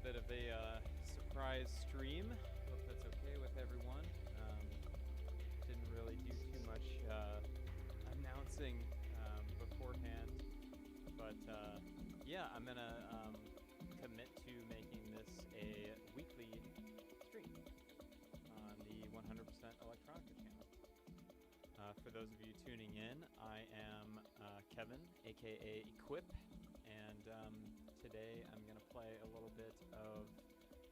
bit of a surprise stream. Hope that's okay with everyone. Didn't really do too much announcing beforehand, but yeah, I'm gonna commit to making this a weekly stream on the 100% Electronica channel. For those of you tuning in, I am Kevin, aka Equip, and today I'm going to play a little bit of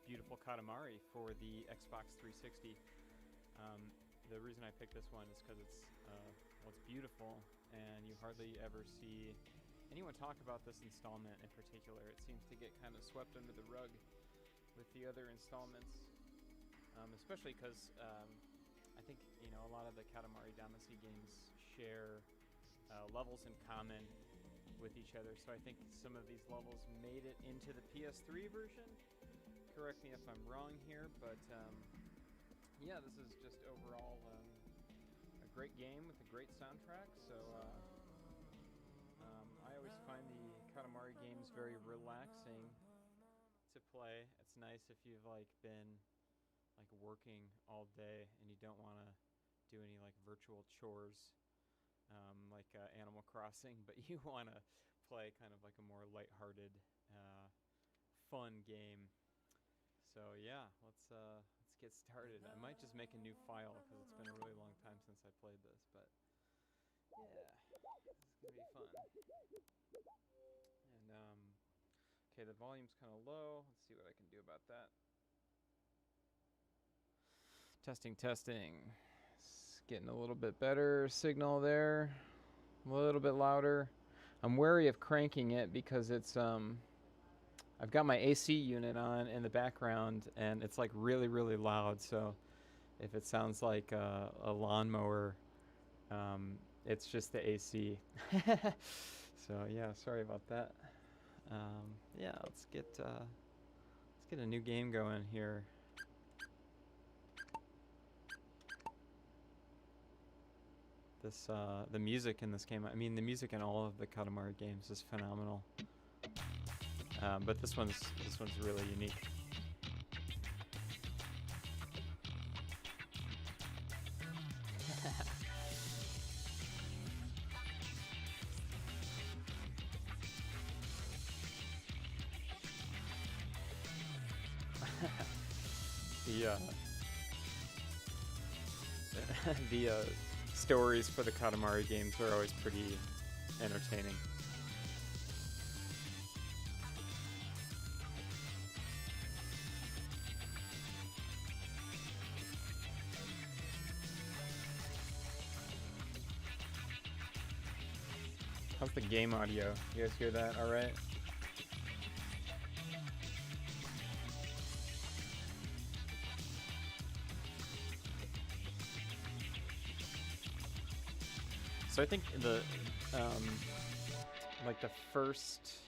beautiful Katamari for the Xbox 360. The reason I picked this one is because it's beautiful, and you hardly ever see anyone talk about this installment in particular. It seems to get kind of swept under the rug with the other installments, especially because I think, you know, a lot of the Katamari Damacy games share levels in common with each other, so I think some of these levels made it into the PS3 version. Correct me if I'm wrong here, but yeah, this is just overall a great game with a great soundtrack, so I always find the Katamari games very relaxing to play. It's nice if you've been working all day and you don't want to do any virtual chores like Animal Crossing, but you want to play kind of a more lighthearted, fun game. So yeah, let's get started. I might just make a new file because it's been a really long time since I played this, but yeah, this is gonna be fun. And okay, the volume's kind of low. Let's see what I can do about that. Testing. It's getting a little bit better signal there. A little bit louder. I'm wary of cranking it because it's I've got my AC unit on in the background and it's really, really loud. So if it sounds like a lawnmower, it's just the AC. So yeah, sorry about that. Yeah, let's get a new game going here. This the music in this game, I mean the music in all of the Katamari games is phenomenal. But this one's really unique. The stories for the Katamari games are always pretty entertaining. How's the game audio? You guys hear that all right? So I think the the first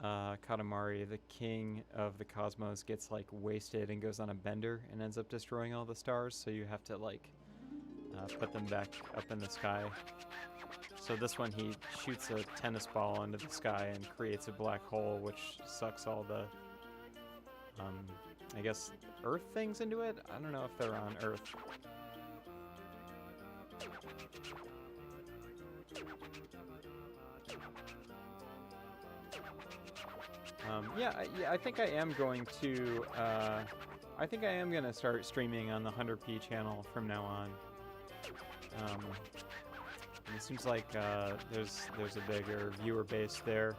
Katamari, the king of the cosmos, gets wasted and goes on a bender and ends up destroying all the stars. So you have to put them back up in the sky. So this one, he shoots a tennis ball into the sky and creates a black hole, which sucks all the I guess Earth things into it. I don't know if they're on Earth. Yeah, I think I am going to. I think I am gonna start streaming on the 100p channel from now on. It seems like there's a bigger viewer base there,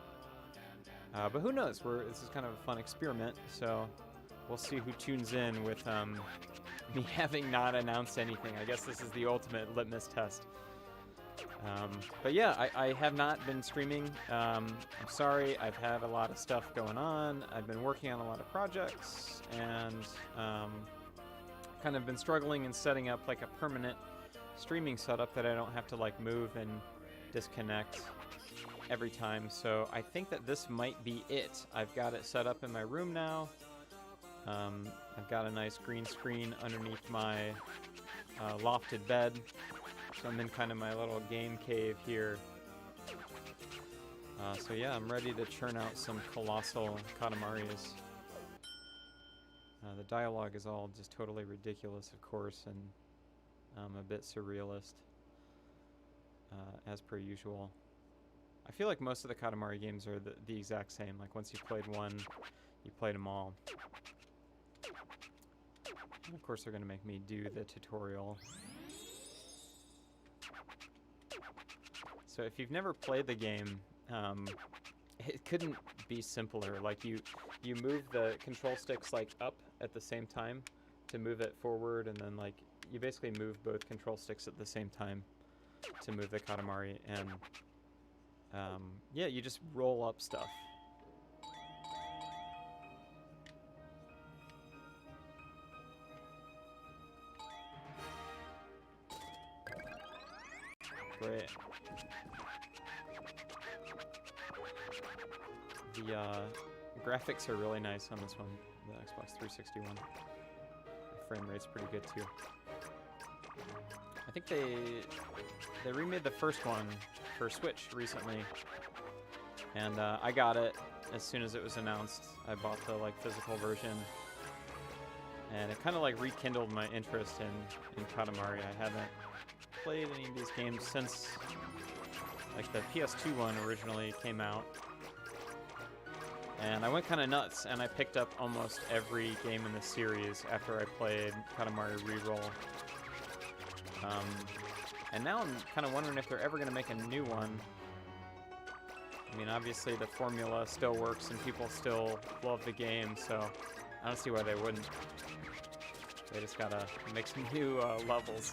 but who knows? This is kind of a fun experiment, so we'll see who tunes in with me having not announced anything. I guess this is the ultimate litmus test. But yeah, I have not been streaming. I'm sorry, I've had a lot of stuff going on. I've been working on a lot of projects, and kind of been struggling in setting up a permanent streaming setup that I don't have to move and disconnect every time. So I think that this might be it. I've got it set up in my room now. I've got a nice green screen underneath my lofted bed. So I'm in kind of my little game cave here. So yeah, I'm ready to churn out some colossal Katamaris. The dialogue is all just totally ridiculous, of course, and a bit surrealist, as per usual. I feel like most of the Katamari games are the exact same. Like, once you've played one, you played them all. And of course, they're going to make me do the tutorial. So if you've never played the game, it couldn't be simpler. Like, you move the control sticks, like, up at the same time to move it forward, and then, like, you basically move both control sticks at the same time to move the Katamari, and yeah, you just roll up stuff. Great. The graphics are really nice on this one, the Xbox 360 one. The frame rate's pretty good too. I think they remade the first one for Switch recently, and I got it as soon as it was announced. I bought the like physical version, and it kind of like rekindled my interest in Katamari. I haven't played any of these games since like the PS2 one originally came out, and I went kind of nuts and I picked up almost every game in the series after I played Katamari Reroll. And now I'm kind of wondering if they're ever going to make a new one. I mean, obviously the formula still works and people still love the game, so I don't see why they wouldn't. They just gotta make some new levels.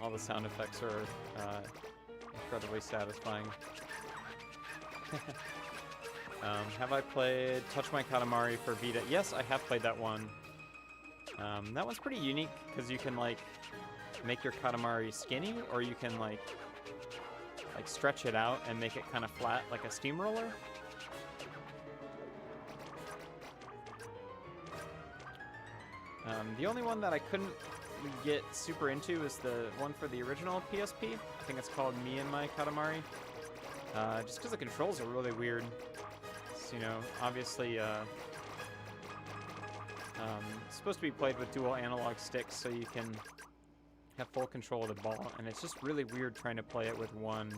All the sound effects are incredibly satisfying. Have I played Touch My Katamari for Vita? Yes, I have played that one. That one's pretty unique because you can like make your Katamari skinny, or you can like stretch it out and make it kind of flat like a steamroller. The only one that I couldn't get super into is the one for the original PSP. I think it's called Me and My Katamari. Just because the controls are really weird. You know, obviously it's supposed to be played with dual analog sticks so you can have full control of the ball, and it's just really weird trying to play it with one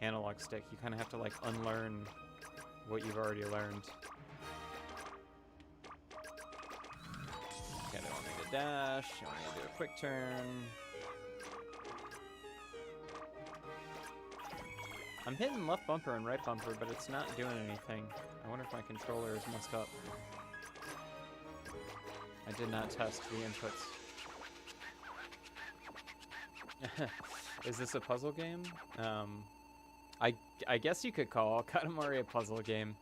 analog stick. You kind of have to like unlearn what you've already learned. Okay, I don't need to dash, I want to do a quick turn. I'm hitting left bumper and right bumper, but it's not doing anything. I wonder if my controller is messed up. I did not test the inputs. Is this a puzzle game? I guess you could call Katamari a puzzle game.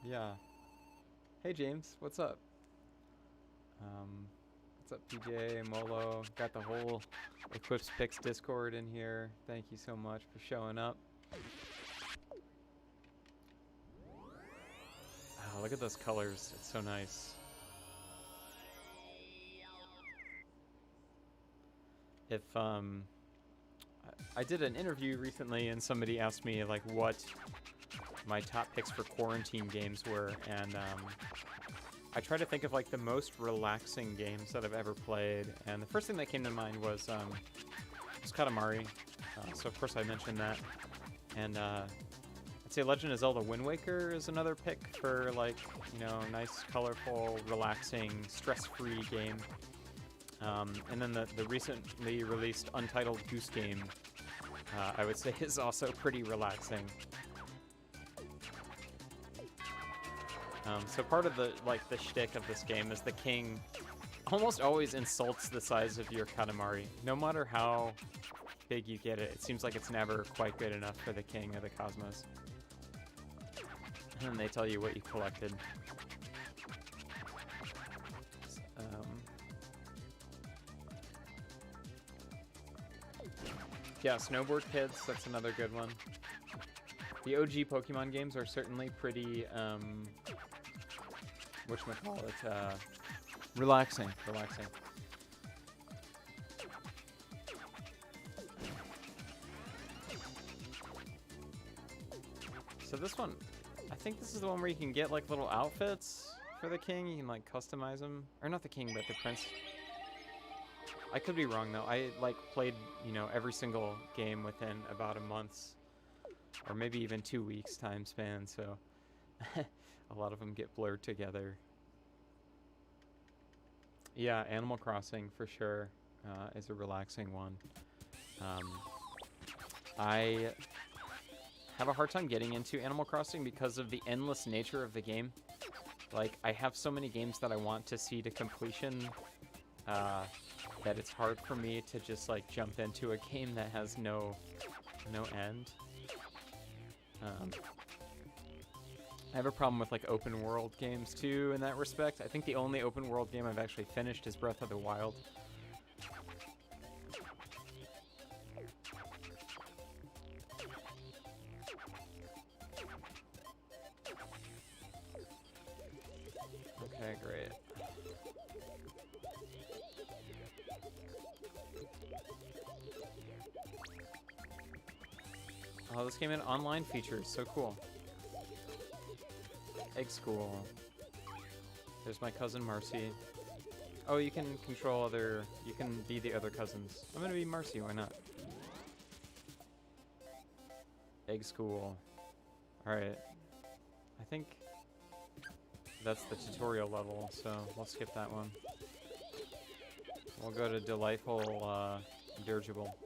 Yeah. Hey James, what's up? What's up, PJ, Molo? Got the whole Eclipse Picks Discord in here. Thank you so much for showing up. Oh, look at those colors. It's so nice. If I did an interview recently and somebody asked me like what my top picks for quarantine games were, and I tried to think of like the most relaxing games that I've ever played, and the first thing that came to mind was Katamari. So of course I mentioned that, and I'd say Legend of Zelda Wind Waker is another pick for like, you know, nice, colorful, relaxing, stress-free game. And then the recently released Untitled Goose Game, I would say is also pretty relaxing. So part of the shtick of this game is the king almost always insults the size of your Katamari. No matter how big you get it, it seems like it's never quite good enough for the king of the cosmos. And then they tell you what you collected. Yeah, Snowboard Kids, that's another good one. The OG Pokemon games are certainly pretty, whatchamacallit, relaxing. So this one, I think this is the one where you can get like little outfits for the king. You can like customize them, or not the king, but the prince. I could be wrong though. I like played, you know, every single game within about a month's, or maybe even 2 weeks time span. So a lot of them get blurred together. Yeah, Animal Crossing for sure is a relaxing one. I have a hard time getting into Animal Crossing because of the endless nature of the game. Like, I have so many games that I want to see to completion that it's hard for me to just like jump into a game that has no end. I have a problem with like open world games too in that respect. I think the only open world game I've actually finished is Breath of the Wild. Okay, great. Oh, this game had online features. So cool. Egg School. There's my cousin Marcy. Oh, you can control other... You can be the other cousins. I'm gonna be Marcy, why not? Egg School. Alright. I think that's the tutorial level, so we'll skip that one. We'll go to Delightful Dirigible.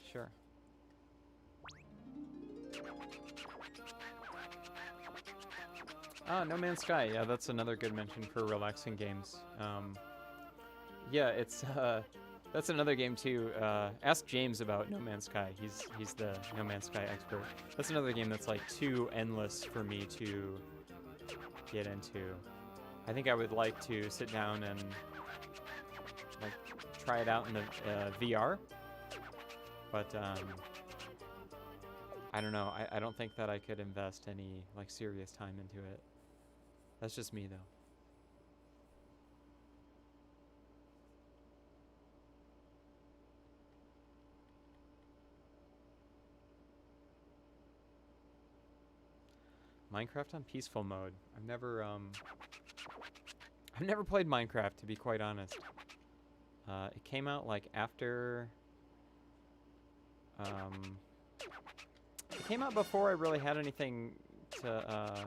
Sure. Ah, No Man's Sky. Yeah, that's another good mention for relaxing games. Yeah, it's that's another game too. Ask James about No Man's Sky. He's the No Man's Sky expert. That's another game that's like too endless for me to get into. I think I would like to sit down and like try it out in the VR, but I don't know. I don't think that I could invest any like serious time into it. That's just me though. Minecraft on peaceful mode. I've never played Minecraft, to be quite honest. It came out like after it came out before I really had anything to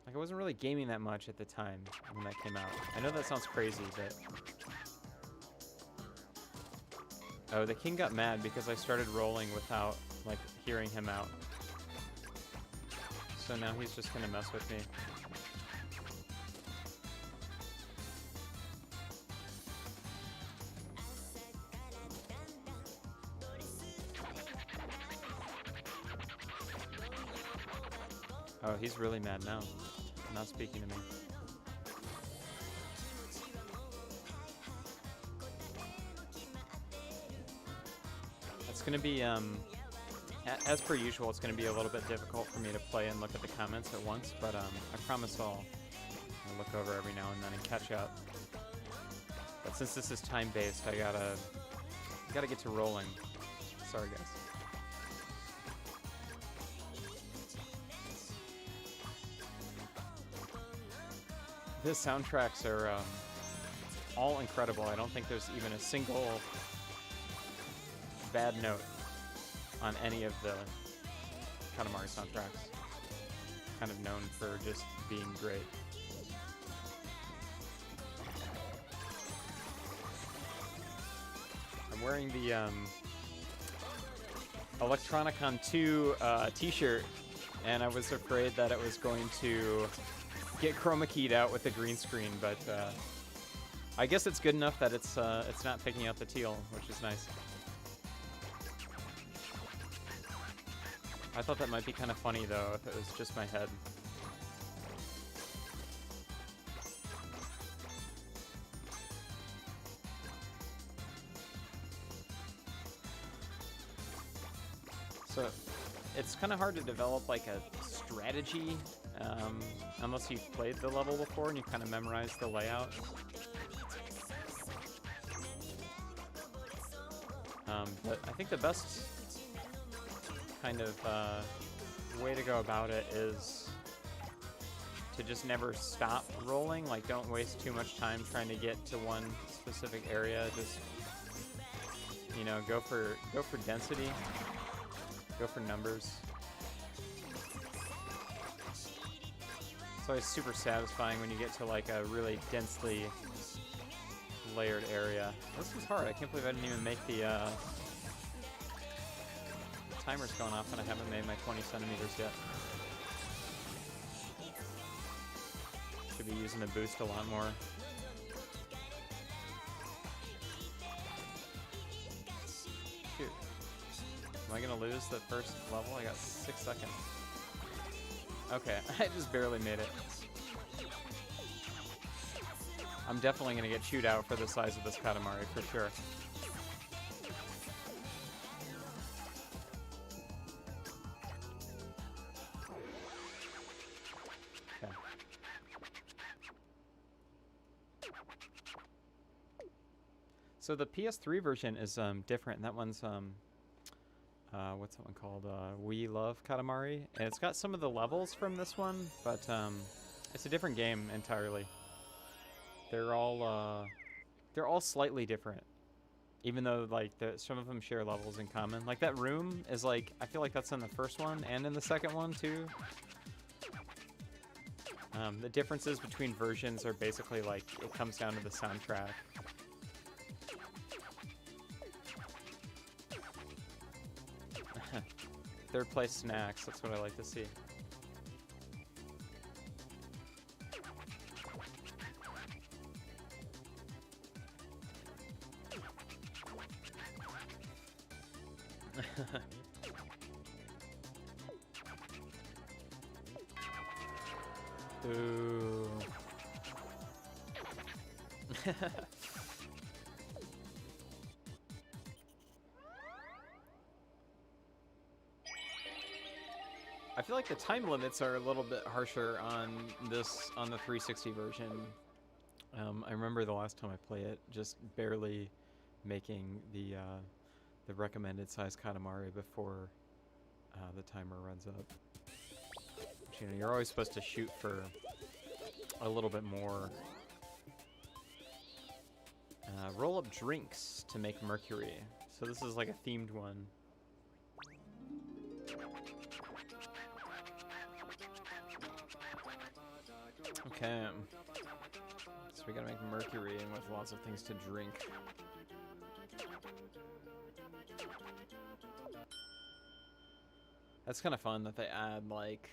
like, I wasn't really gaming that much at the time when that came out. I know that sounds crazy, but oh, the king got mad because I started rolling without like hearing him out. So now he's just gonna mess with me. Oh, he's really mad now. Not speaking to me. It's gonna be, as per usual, it's gonna be a little bit difficult for me to play and look at the comments at once, but I promise I'll look over every now and then and catch up. But since this is time-based, I gotta get to rolling. Sorry, guys. The soundtracks are all incredible. I don't think there's even a single bad note on any of the Katamari soundtracks. Kind of known for just being great. I'm wearing the Electronica 2 t-shirt, and I was afraid that it was going to get chroma keyed out with the green screen, but I guess it's good enough that it's not picking out the teal, which is nice. I thought that might be kind of funny though if it was just my head. So it's kind of hard to develop like a strategy unless you've played the level before and you kind of memorize the layout. But I think the best kind of way to go about it is to just never stop rolling. Like, don't waste too much time trying to get to one specific area. Just, you know, go for density, go for numbers. It's always super satisfying when you get to like a really densely layered area. This was hard. I can't believe I didn't even make the timer's going off and I haven't made my 20 centimeters yet. Should be using the boost a lot more. Shoot. Am I gonna lose the first level? I got 6 seconds. Okay, I just barely made it. I'm definitely gonna get chewed out for the size of this Katamari, for sure. Okay. So the PS3 version is different. That one's what's that one called? We Love Katamari, and it's got some of the levels from this one, but it's a different game entirely. They're all slightly different, even though like some of them share levels in common. Like that room is like, I feel like that's in the first one and in the second one too. The differences between versions are basically like it comes down to the soundtrack. Third place snacks, that's what I like to see. Ooh. I feel like the time limits are a little bit harsher on the 360 version. I remember the last time I played it, just barely making the recommended size Katamari before the timer runs up. But, you know, you're always supposed to shoot for a little bit more. Roll up drinks to make mercury. So this is like a themed one. Okay, so we gotta make mercury and with lots of things to drink. That's kind of fun that they add like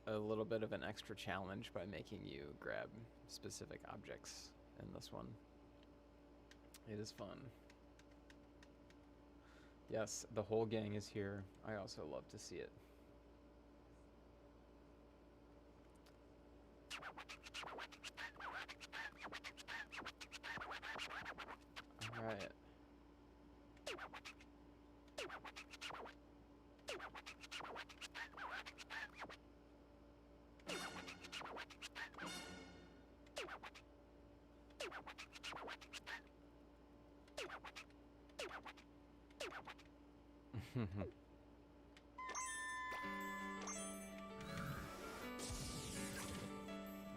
a little bit of an extra challenge by making you grab specific objects in this one. It is fun. Yes, the whole gang is here. I also love to see it. All right.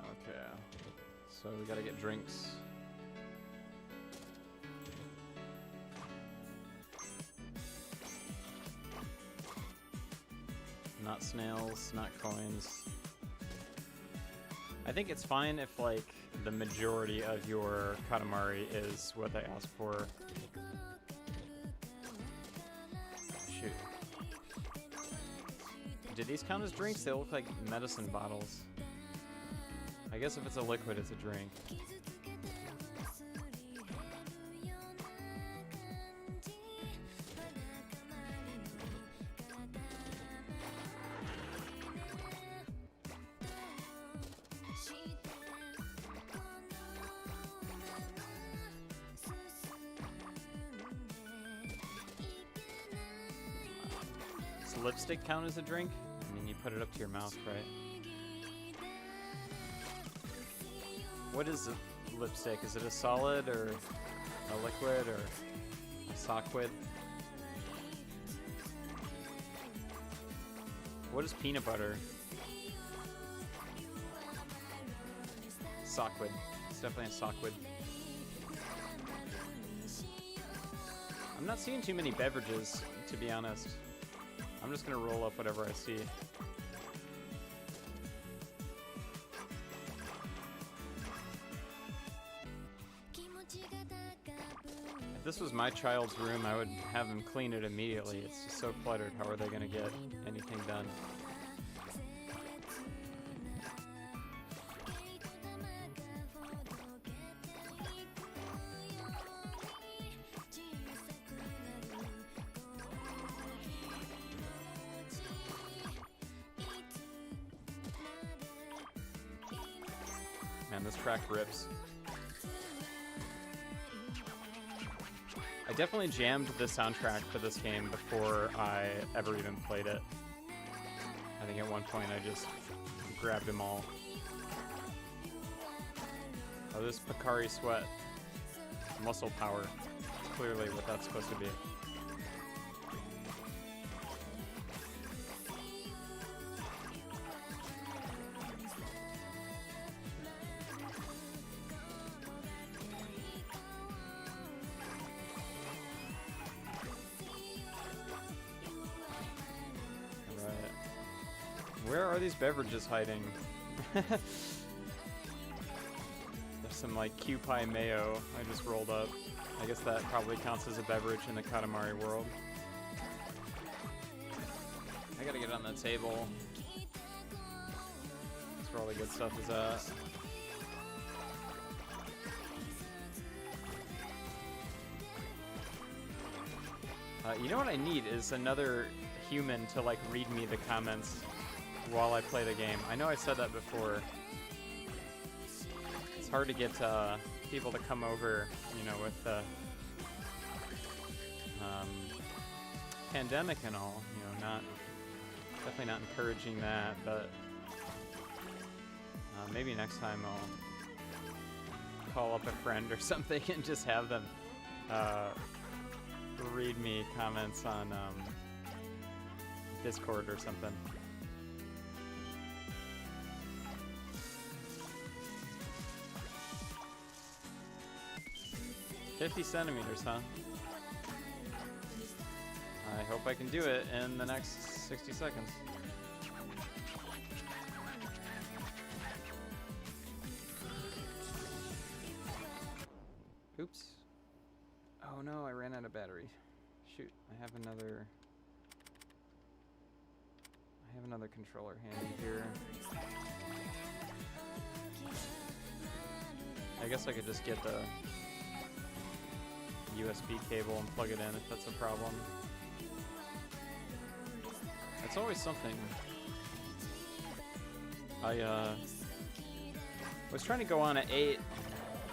Okay, so we gotta get drinks. Not snails, not coins. I think it's fine if like the majority of your Katamari is what they ask for. Shoot. Do these count as drinks? They look like medicine bottles. I guess if it's a liquid, it's a drink. Does lipstick count as a drink? I mean, you put it up to your mouth, right? What is a lipstick? Is it a solid or a liquid or a soquid? What is peanut butter? Sockwood. It's definitely a sockwood. I'm not seeing too many beverages, to be honest. I'm just gonna roll up whatever I see. If this was my child's room, I would have them clean it immediately. It's just so cluttered. How are they gonna get anything done? Man, this track rips. I definitely jammed the soundtrack for this game before I ever even played it. I think at one point I just grabbed them all. Oh, this Picari sweat. Muscle power. It's clearly what that's supposed to be. Where are these beverages hiding? There's some like Q-Pie mayo I just rolled up. I guess that probably counts as a beverage in the Katamari world. I gotta get on the table. That's where all the good stuff is at. You know what I need is another human to like read me the comments while I play the game. I know I said that before. It's hard to get people to come over, you know, with the pandemic and all. You know, definitely not encouraging that, but maybe next time I'll call up a friend or something and just have them read me comments on Discord or something. 50 centimeters, huh? I hope I can do it in the next 60 seconds. Oops. Oh no, I ran out of battery. Shoot, I have another controller handy here. I guess I could just get the USB cable and plug it in if that's a problem. It's always something. I was trying to go on at 8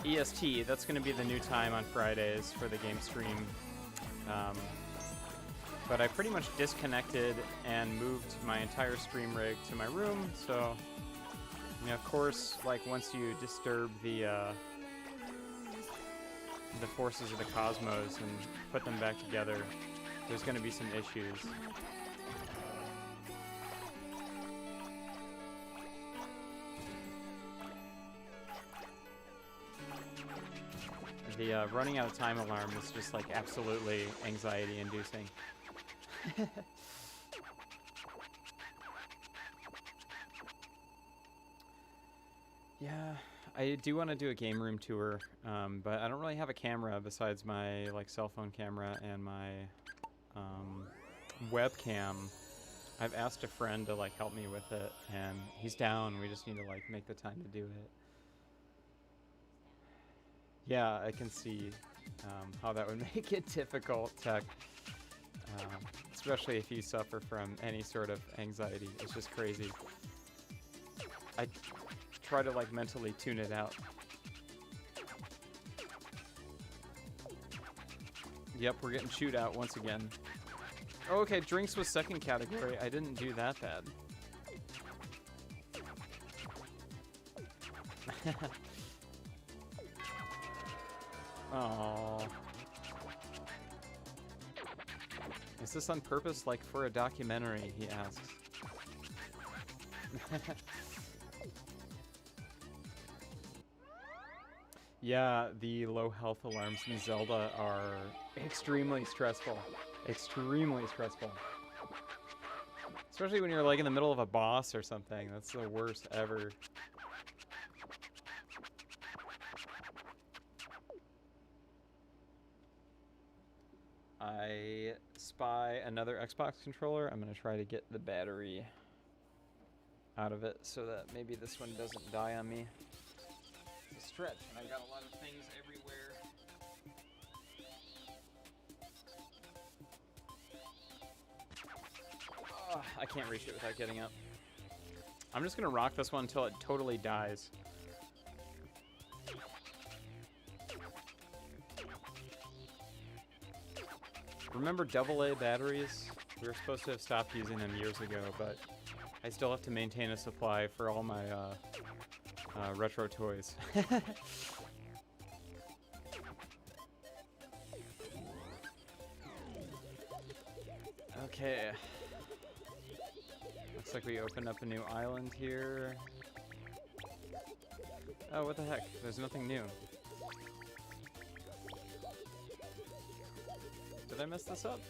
EST. That's going to be the new time on Fridays for the game stream. But I pretty much disconnected and moved my entire stream rig to my room. So, I mean, of course, like once you disturb the forces of the cosmos and put them back together, there's going to be some issues. The running out of time alarm is just like absolutely anxiety inducing. Yeah, I do want to do a game room tour, but I don't really have a camera besides my like cell phone camera and my webcam. I've asked a friend to like help me with it, and he's down. We just need to like make the time to do it. Yeah, I can see how that would make it difficult, Tech. Especially if you suffer from any sort of anxiety. It's just crazy. I try to like mentally tune it out. Yep, we're getting chewed out once again. Oh, okay, drinks was second category. I didn't do that bad. Oh. Is this on purpose, like for a documentary, he asks. Yeah, the low health alarms in Zelda are extremely stressful. Extremely stressful. Especially when you're like in the middle of a boss or something. That's the worst ever. I spy another Xbox controller. I'm going to try to get the battery out of it so that maybe this one doesn't die on me. It's a stretch, and I've got a lot of things everywhere. Oh, I can't reach it without getting up. I'm just going to rock this one until it totally dies. Remember AA batteries? We were supposed to have stopped using them years ago, but I still have to maintain a supply for all my retro toys. Okay. Looks like we opened up a new island here. Oh, what the heck? There's nothing new. Did I mess this up?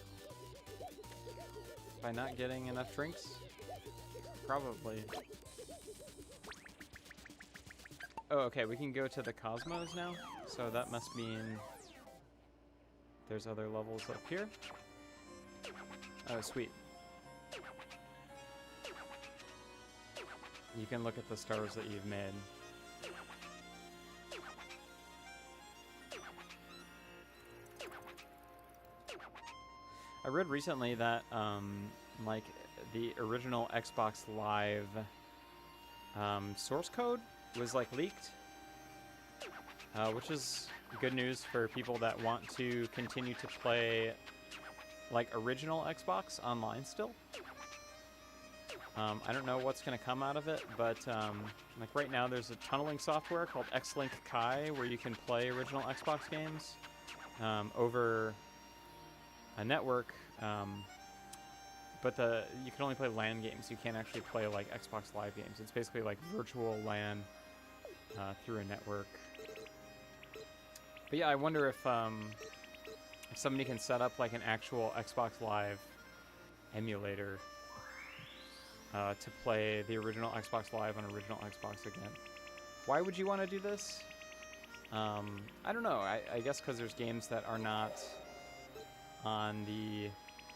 By not getting enough drinks? Probably. Oh, okay, we can go to the Cosmos now. So that must mean there's other levels up here. Oh, sweet. You can look at the stars that you've made. I read recently that like the original Xbox Live source code was like leaked, which is good news for people that want to continue to play like original Xbox online still. I don't know what's going to come out of it, but like right now there's a tunneling software called X-Link Kai where you can play original Xbox games over a network, but you can only play LAN games. You can't actually play like Xbox Live games. It's basically like virtual LAN through a network. But yeah, I wonder if somebody can set up like an actual Xbox Live emulator to play the original Xbox Live on original Xbox again. Why would you want to do this? I don't know. I guess because there's games that are not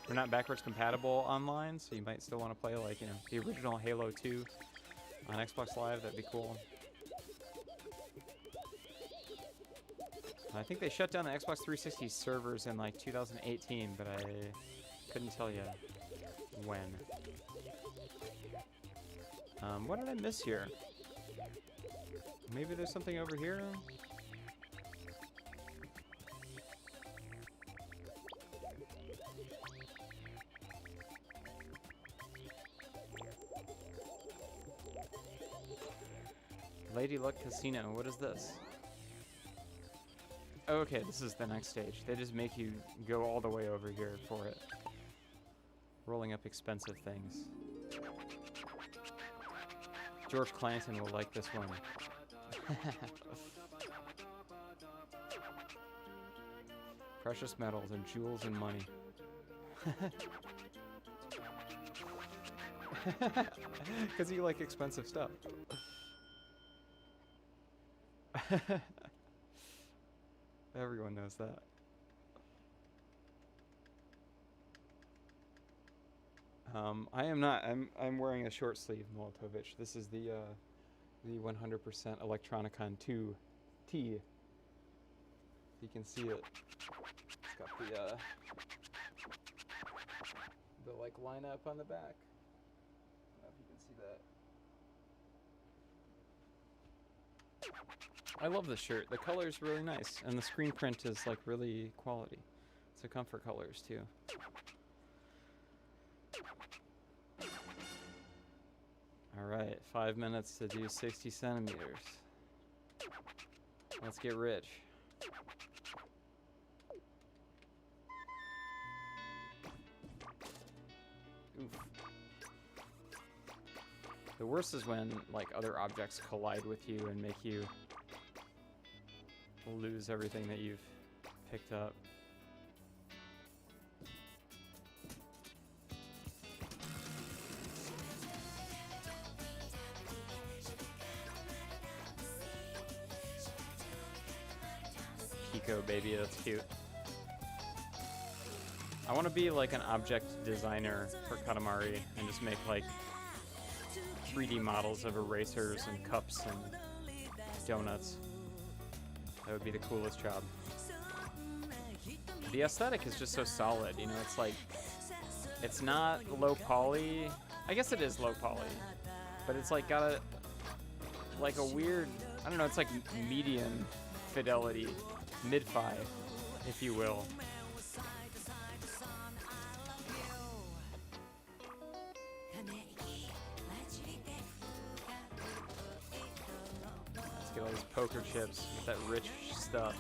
they're not backwards compatible online, so you might still want to play like, you know, the original Halo 2 on Xbox Live. That'd be cool. I think they shut down the Xbox 360 servers in like 2018, but I couldn't tell you when. What did I miss here? Maybe there's something over here? Lady Luck Casino, what is this? Oh, okay, this is the next stage. They just make you go all the way over here for it. Rolling up expensive things. George Clanton will like this one. Precious metals and jewels and money. Because you like expensive stuff. Everyone knows that. I am not. I'm wearing a short sleeve Milotovic. This is the 100% Electronica 2 T. You can see it. It's got the like lineup on the back. I don't know if you can see that. I love this shirt. The color is really nice, and the screen print is like really quality. It's a comfort colors too. All right, 5 minutes to do 60 centimeters. Let's get rich. Oof. The worst is when like other objects collide with you and make you lose everything that you've picked up. Pico, baby, that's cute. I want to be like an object designer for Katamari and just make like 3D models of erasers and cups and donuts. That would be the coolest job. The aesthetic is just so solid, you know, it's like, it's not low poly. I guess it is low poly, but it's like got a weird, I don't know, it's like medium fidelity, mid-fi, if you will. Let's get all these poker chips with that rich stuff.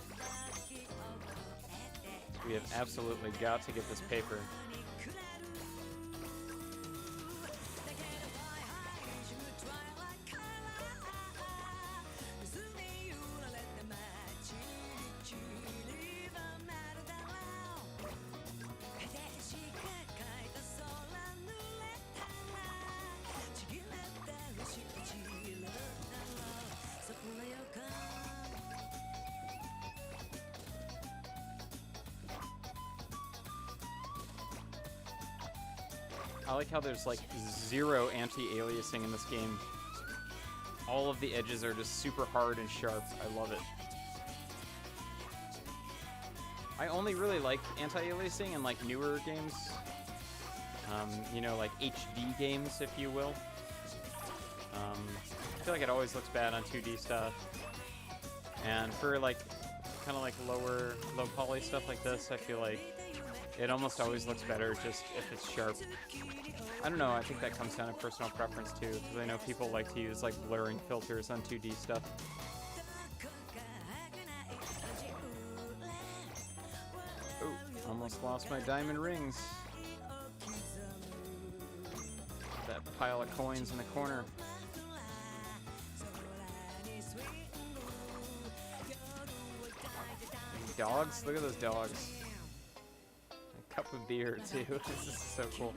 We have absolutely got to get this paper. I like how there's like zero anti-aliasing in this game. All of the edges are just super hard and sharp. I love it. I only really like anti-aliasing in like newer games. You know, like HD games, if you will. I feel like it always looks bad on 2D stuff. And for like, kind of like low poly stuff like this, I feel like it almost always looks better just if it's sharp. I don't know, I think that comes down to personal preference too, because I know people like to use like blurring filters on 2D stuff. Oh, almost lost my diamond rings. That pile of coins in the corner. Dogs? Look at those dogs. A cup of beer too. This is so cool.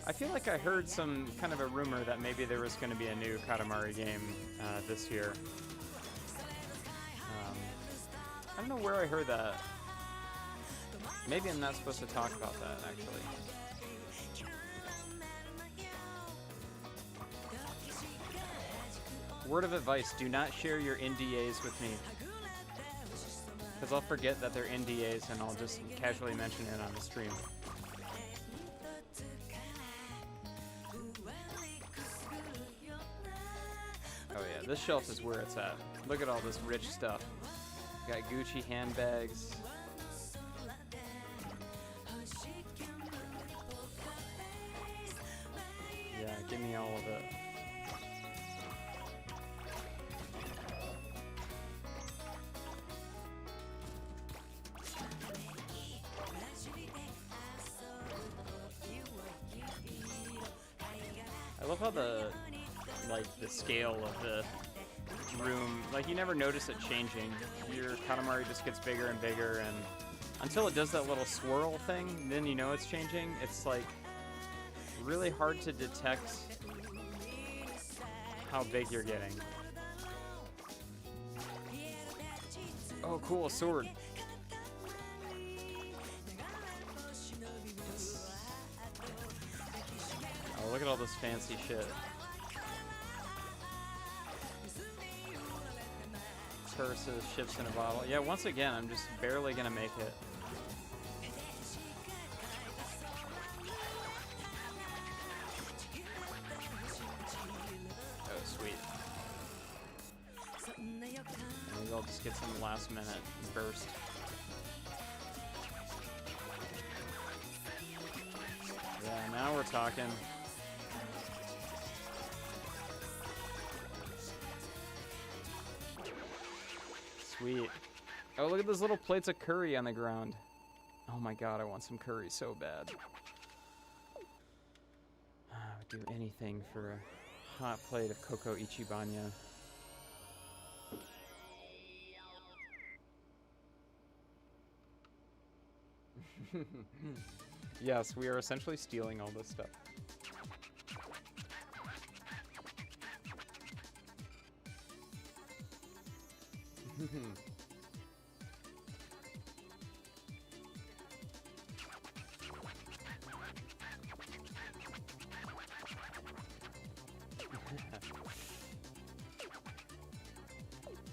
I feel like I heard some kind of a rumor that maybe there was going to be a new Katamari game this year. I don't know where I heard that. Maybe I'm not supposed to talk about that, actually. Word of advice, do not share your NDAs with me. Because I'll forget that they're NDAs and I'll just casually mention it on the stream. Oh yeah, this shelf is where it's at. Look at all this rich stuff. Got Gucci handbags. Yeah, give me all of it. I love how the scale of the room, like you never notice it changing. Your Katamari just gets bigger and bigger, and until it does that little swirl thing, then you know it's changing. It's like really hard to detect how big you're getting. Oh cool, a sword. Oh, look at all this fancy shit. Purses, ships in a bottle. Yeah, once again, I'm just barely gonna make it. Oh, sweet. Maybe I'll just get some last minute burst. Yeah, now we're talking. Sweet. Oh, look at those little plates of curry on the ground. Oh my god, I want some curry so bad. I would do anything for a hot plate of cocoa ichibanya. Yes, we are essentially stealing all this stuff.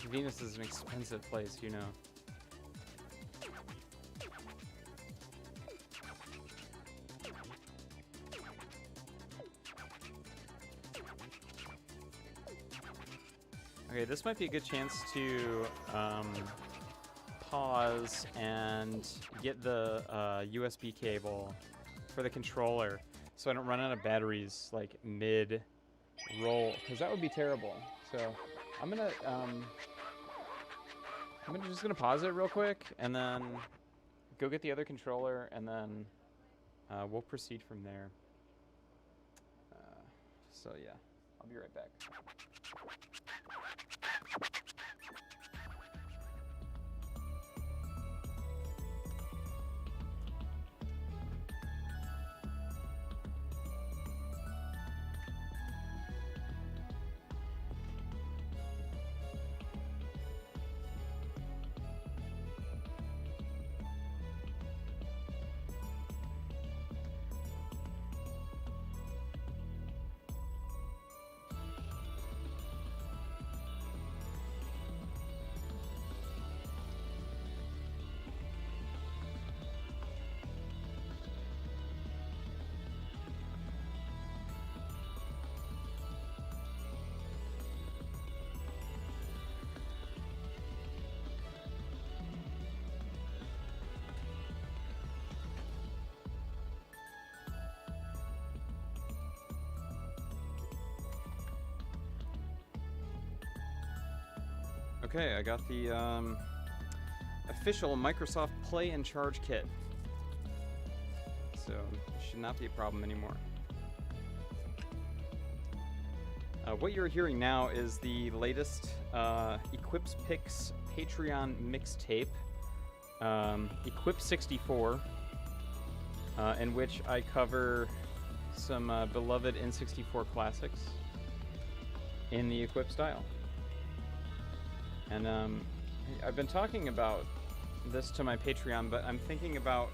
Venus is an expensive place, you know. Okay, this might be a good chance to pause and get the USB cable for the controller so I don't run out of batteries like mid-roll, because that would be terrible. So I'm just gonna pause it real quick and then go get the other controller, and then we'll proceed from there. So yeah, I'll be right back. Okay, I got the official Microsoft Play and Charge kit, so it should not be a problem anymore. What you're hearing now is the latest Eclipse Picks Patreon mixtape, Eclipse 64, in which I cover some beloved N64 classics in the Eclipse style. And I've been talking about this to my Patreon, but I'm thinking about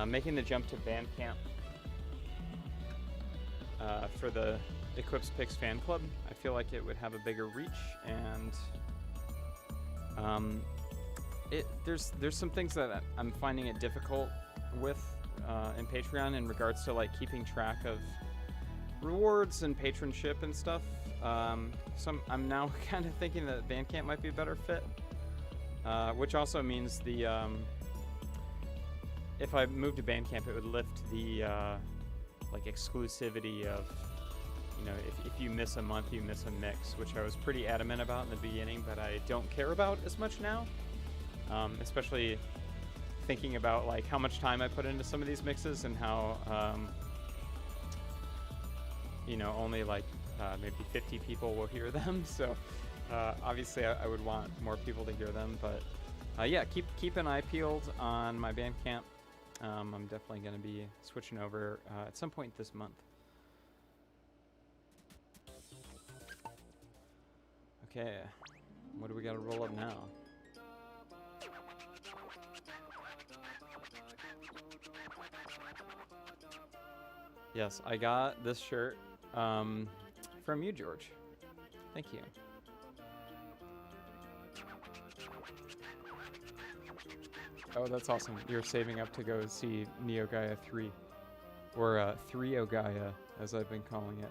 making the jump to Bandcamp for the Eclipse Picks fan club. I feel like it would have a bigger reach, and there's some things that I'm finding it difficult with in Patreon in regards to like keeping track of rewards and patronship and stuff. So I'm now kind of thinking that Bandcamp might be a better fit, which also means if I moved to Bandcamp, it would lift the like exclusivity of, you know, if you miss a month, you miss a mix, which I was pretty adamant about in the beginning, but I don't care about as much now, especially thinking about like how much time I put into some of these mixes and how you know, only like maybe 50 people will hear them. So obviously I would want more people to hear them, but yeah, keep an eye peeled on my Bandcamp. I'm definitely going to be switching over at some point this month. Okay, what do we got to roll up now? Yes, I got this shirt from you, George. Thank you. Oh, that's awesome. You're saving up to go see Neo Gaia 3. Or 3O Gaia, as I've been calling it.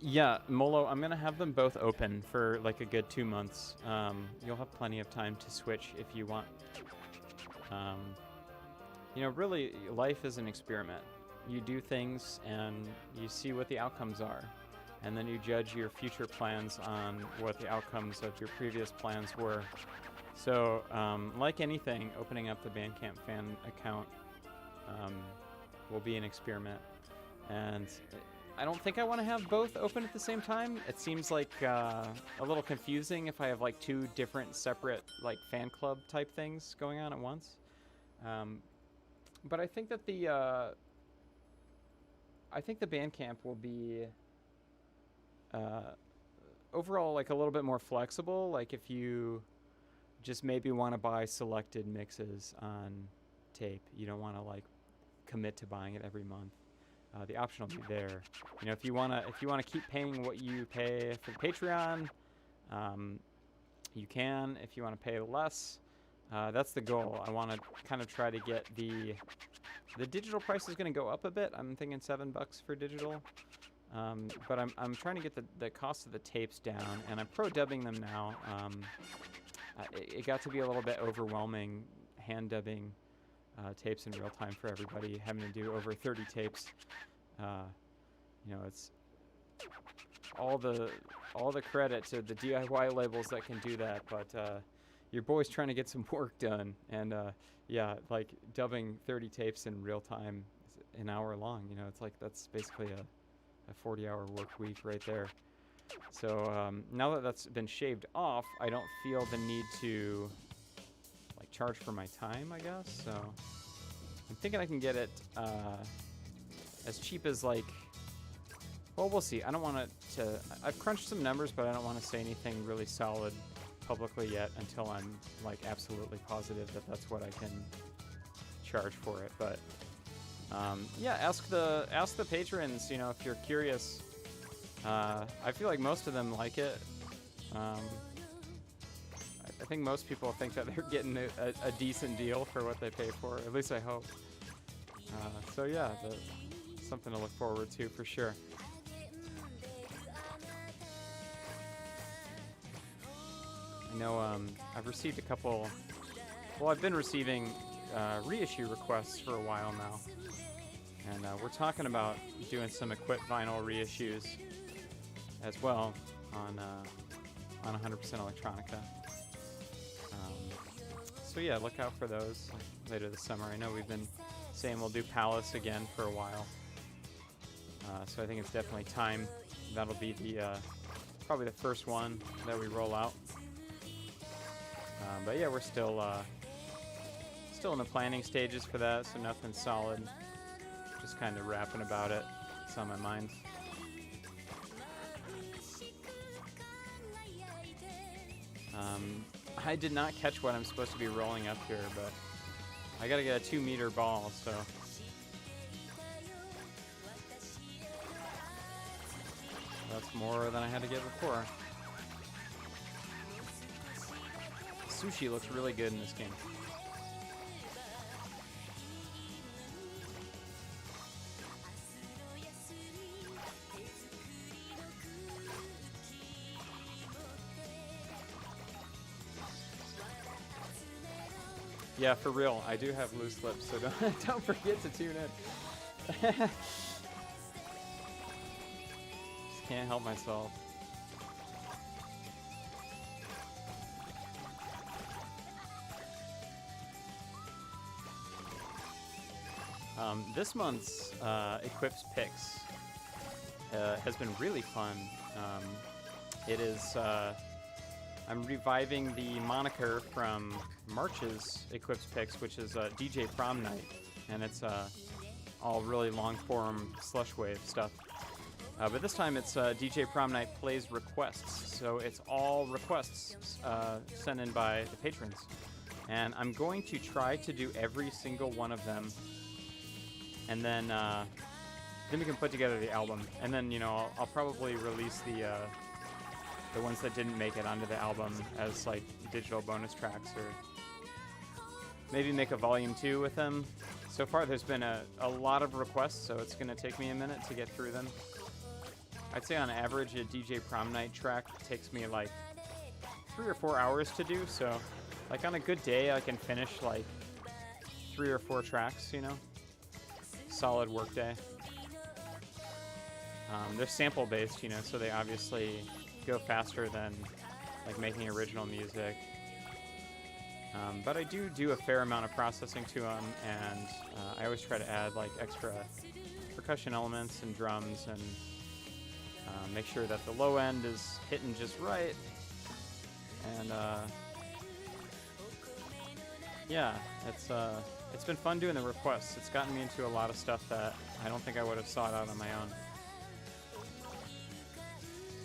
Yeah, Molo, I'm going to have them both open for like a good 2 months. You'll have plenty of time to switch if you want. You know, really, life is an experiment. you do things and you see what the outcomes are, and then you judge your future plans on what the outcomes of your previous plans were. So, like anything, opening up the Bandcamp fan account will be an experiment. And I don't think I want to have both open at the same time. It seems like a little confusing if I have like two different separate like fan club type things going on at once. But I think that the Bandcamp will be overall like a little bit more flexible. Like if you just maybe want to buy selected mixes on tape, you don't want to like commit to buying it every month. The option will be there. You know, if you wanna keep paying what you pay for the Patreon, you can. If you want to pay less, that's the goal. I want to kind of try to get the digital price is going to go up a bit. I'm thinking $7 for digital, but I'm trying to get the cost of the tapes down, and I'm pro dubbing them now. It got to be a little bit overwhelming hand dubbing tapes in real time for everybody, having to do over 30 tapes. You know, it's all the credit to the DIY labels that can do that, but your boy's trying to get some work done, and yeah, like dubbing 30 tapes in real time is an hour long. You know, it's like that's basically a 40-hour work week right there. So now that that's been shaved off, I don't feel the need to like charge for my time, I guess. So I'm thinking I can get it as cheap as like, well, we'll see. I don't want to, I've crunched some numbers, but I don't want to say anything really solid publicly yet until I'm like absolutely positive that that's what I can charge for it. But yeah, ask the patrons, you know, if you're curious. I feel like most of them like it. I think most people think that they're getting a decent deal for what they pay for. At least I hope. So yeah, something to look forward to for sure. I know I've received a couple. Well, I've been receiving reissue requests for a while now, and we're talking about doing some Equip vinyl reissues as well on 100% Electronica. So yeah, look out for those later this summer. I know we've been saying we'll do Palace again for a while, so I think it's definitely time. That'll be the probably the first one that we roll out. But yeah, we're still in the planning stages for that, so nothing solid. Just kind of rapping about it. It's on my mind. I did not catch what I'm supposed to be rolling up here, but I gotta get a 2-meter ball, so that's more than I had to get before. Sushi looks really good in this game. Yeah, for real, I do have loose lips, so don't forget to tune in. Just can't help myself. This month's Equips Picks has been really fun. It is I'm reviving the moniker from March's Equips Picks, which is DJ Prom Night, and it's all really long-form slush wave stuff. But this time it's DJ Prom Night plays requests, so it's all requests sent in by the patrons. And I'm going to try to do every single one of them, and then we can put together the album. And then, you know, I'll probably release the ones that didn't make it onto the album as like digital bonus tracks, or maybe make a volume 2 with them. So far there's been a lot of requests, so it's gonna take me a minute to get through them. I'd say on average a DJ Prom Night track takes me like 3 or 4 hours to do, so like on a good day I can finish like 3 or 4 tracks, you know. solid workday. They're sample based, you know, so they obviously go faster than like making original music. But I do a fair amount of processing to them, and I always try to add like extra percussion elements and drums, and make sure that the low end is hitting just right. And yeah, it's been fun doing the requests. It's gotten me into a lot of stuff that I don't think I would have sought out on my own.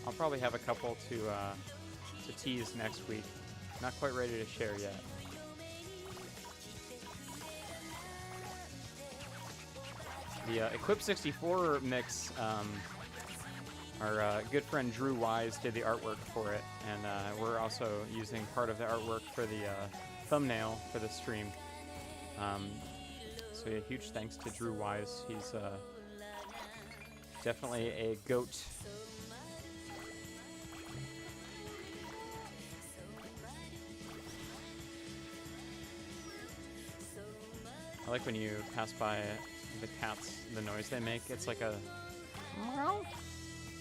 I'll probably have a couple to tease next week. Not quite ready to share yet. The Eclipse 64 mix, our good friend Drew Wise did the artwork for it, and we're also using part of the artwork for the thumbnail for the stream. So yeah, huge thanks to Drew Wise. He's definitely a goat. I like when you pass by the cats, the noise they make. It's like a meow,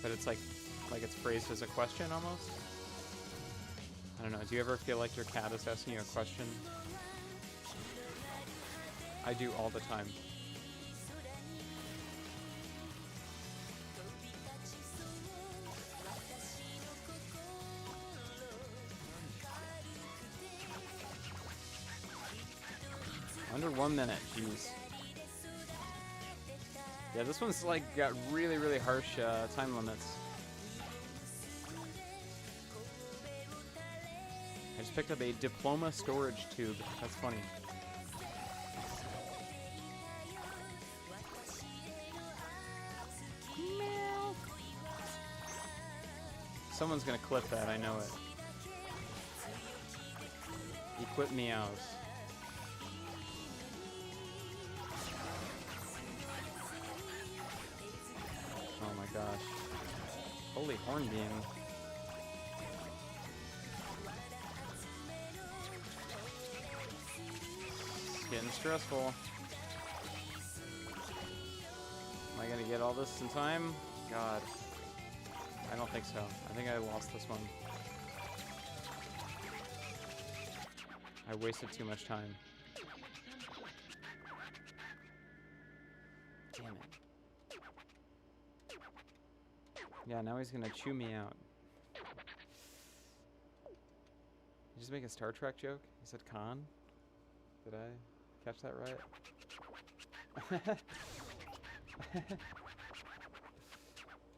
but it's like it's phrased as a question almost. I don't know. Do you ever feel like your cat is asking you a question? I do all the time. Under 1 minute, jeez. Yeah, this one's like got really, really harsh time limits. I just picked up a diploma storage tube. That's funny. Someone's gonna clip that, I know it. Equip meows. Oh my gosh. Holy hornbeam. It's getting stressful. Am I gonna get all this in time? God. I don't think so. I think I lost this one. I wasted too much time. Damn it. Yeah, now he's gonna chew me out. Did you just make a Star Trek joke? He said Khan? Did I catch that right?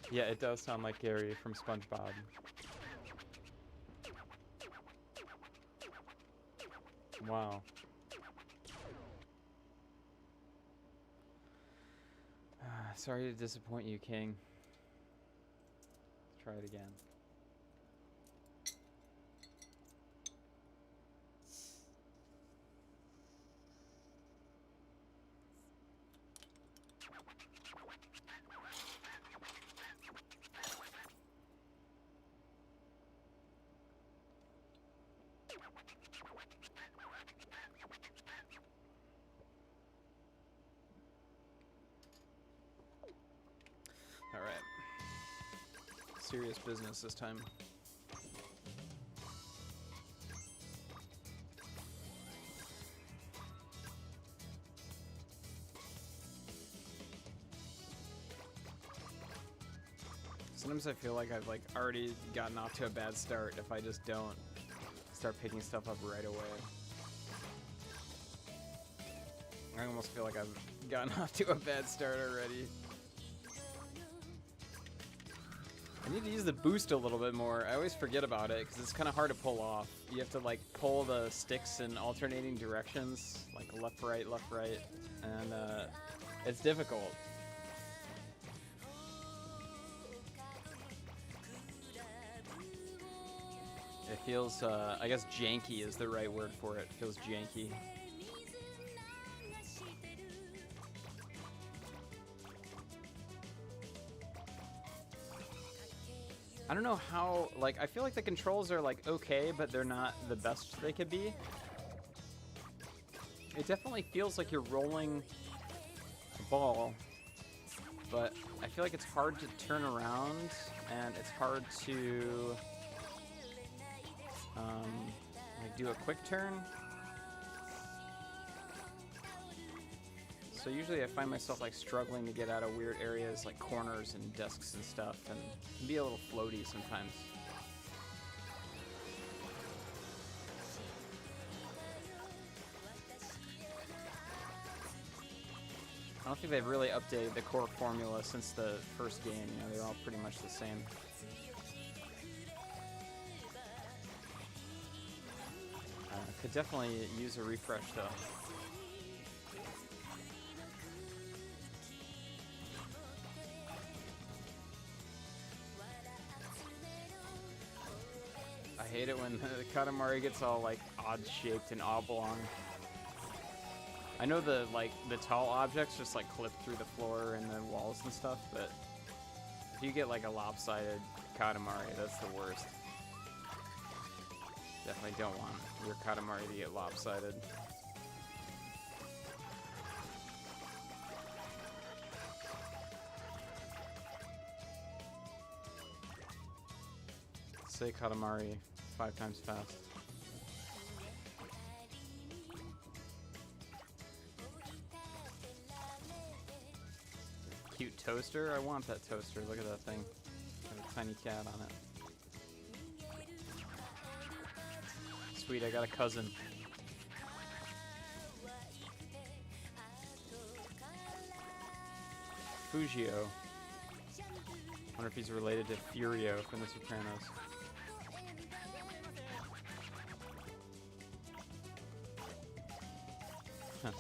Yeah, it does sound like Gary from SpongeBob. Wow. Sorry to disappoint you, King. Let's try it again. Serious business this time. Sometimes I feel like I've already gotten off to a bad start if I just don't start picking stuff up right away. I almost feel like I've gotten off to a bad start already. I need to use the boost a little bit more. I always forget about it because it's kind of hard to pull off. You have to pull the sticks in alternating directions, like left, right, and it's difficult. It feels, I guess janky is the right word for it. It feels janky. I don't know how, I feel like the controls are, okay, but they're not the best they could be. It definitely feels like you're rolling ball, but I feel like it's hard to turn around, and it's hard to like do a quick turn. So usually I find myself like struggling to get out of weird areas like corners and desks and stuff, and it can be a little floaty sometimes. I don't think they've really updated the core formula since the first game. You know, they're all pretty much the same. Could definitely use a refresh though. I hate it when the Katamari gets all like odd shaped and oblong. I know the tall objects just like clip through the floor and the walls and stuff, but if you get like a lopsided Katamari, that's the worst. Definitely don't want your Katamari to get lopsided. Say Katamari 5 times fast. Cute toaster? I want that toaster. Look at that thing. Got a tiny cat on it. Sweet, I got a cousin. Fujio. Wonder if he's related to Furio from The Sopranos. Huh.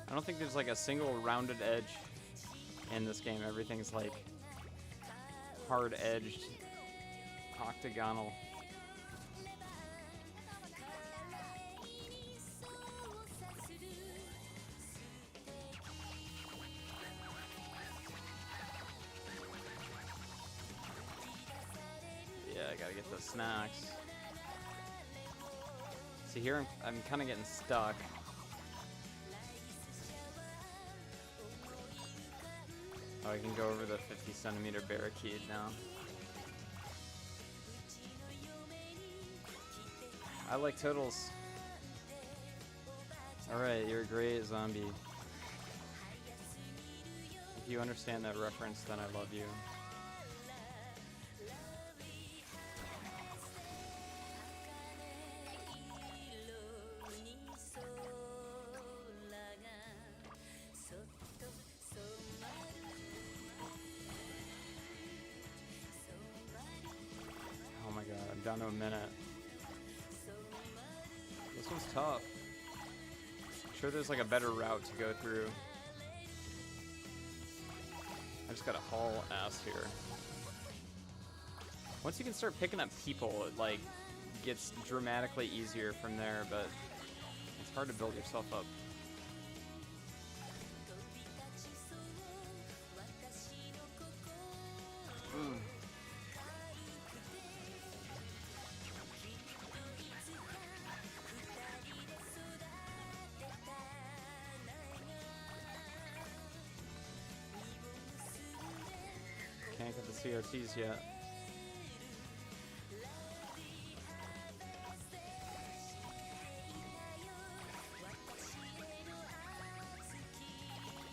I don't think there's like a single rounded edge in this game. Everything's like hard-edged, octagonal. Yeah, I gotta get the snacks. See here, I'm kind of getting stuck. Oh, I can go over the 50-centimeter barricade now. I like turtles. Alright, you're a great zombie. If you understand that reference, then I love you. Down to a minute. This one's tough. I'm sure there's like a better route to go through. I just gotta haul ass here. Once you can start picking up people, it like gets dramatically easier from there, but it's hard to build yourself up. Can't get the CRTs yet.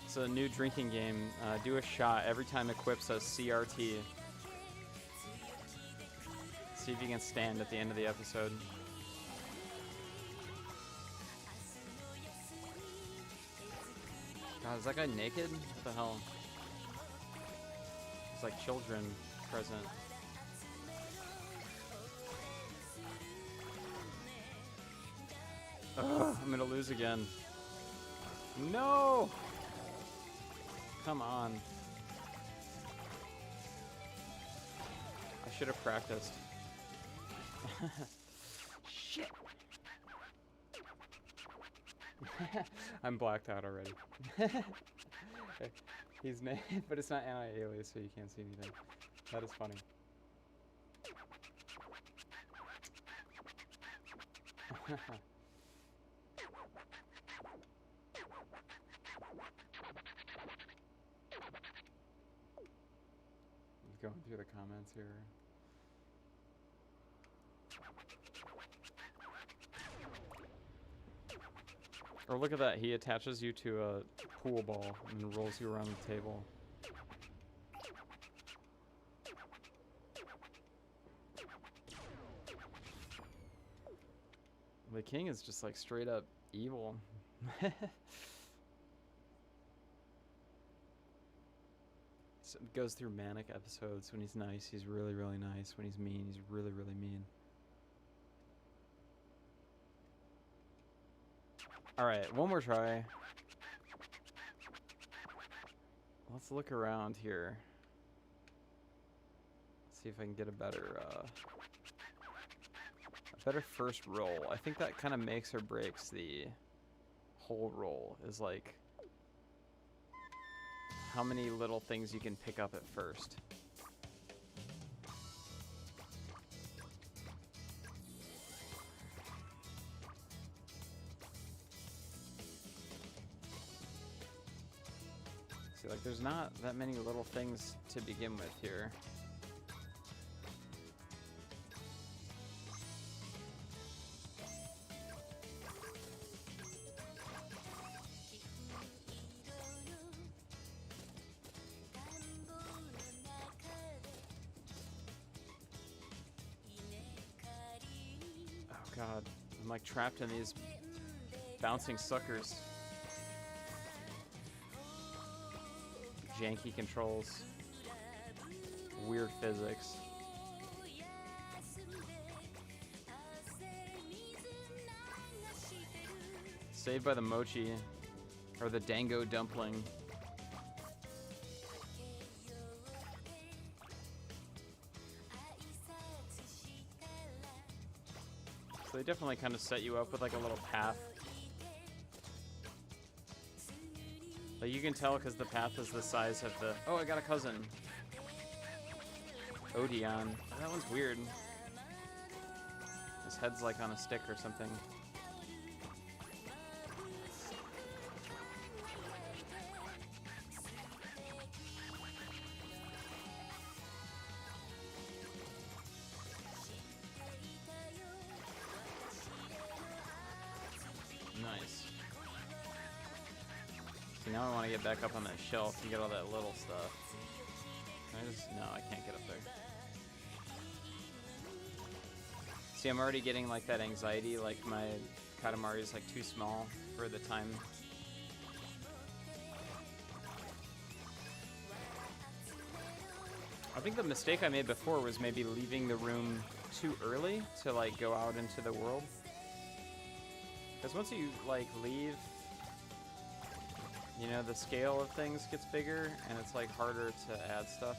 It's a new drinking game. Do a shot every time equips a CRT. See if you can stand at the end of the episode. God, is that guy naked? What the hell? It's like children present. Ugh, I'm gonna lose again. No! Come on. I should have practiced. Shit! I'm blacked out already. He's but it's not anti-alias, so you can't see anything. That is funny. Going through the comments here. Or look at that, he attaches you to a pool ball and rolls you around the table. The king is just like straight up evil. So it goes through manic episodes. When he's nice, he's really, really nice. When he's mean, he's really, really mean. Alright, one more try. Let's look around here. See if I can get a better first roll. I think that kind of makes or breaks the whole roll, is like how many little things you can pick up at first. See, like there's not that many little things to begin with here. God, I'm like trapped in these bouncing suckers. Janky controls. Weird physics. Saved by the mochi, or the dango dumpling. So they definitely kind of set you up with like a little path. But you can tell because the path is the size of the... Oh, I got a cousin. Odeon. Oh, that one's weird. His head's like on a stick or something. Nice. So now I want to get back up on that shelf and get all that little stuff. No, I can't get up there. See, I'm already getting like that anxiety, like my Katamari is like too small for the time. I think the mistake I made before was maybe leaving the room too early to like go out into the world. Because once you like leave, you know, the scale of things gets bigger and it's like harder to add stuff.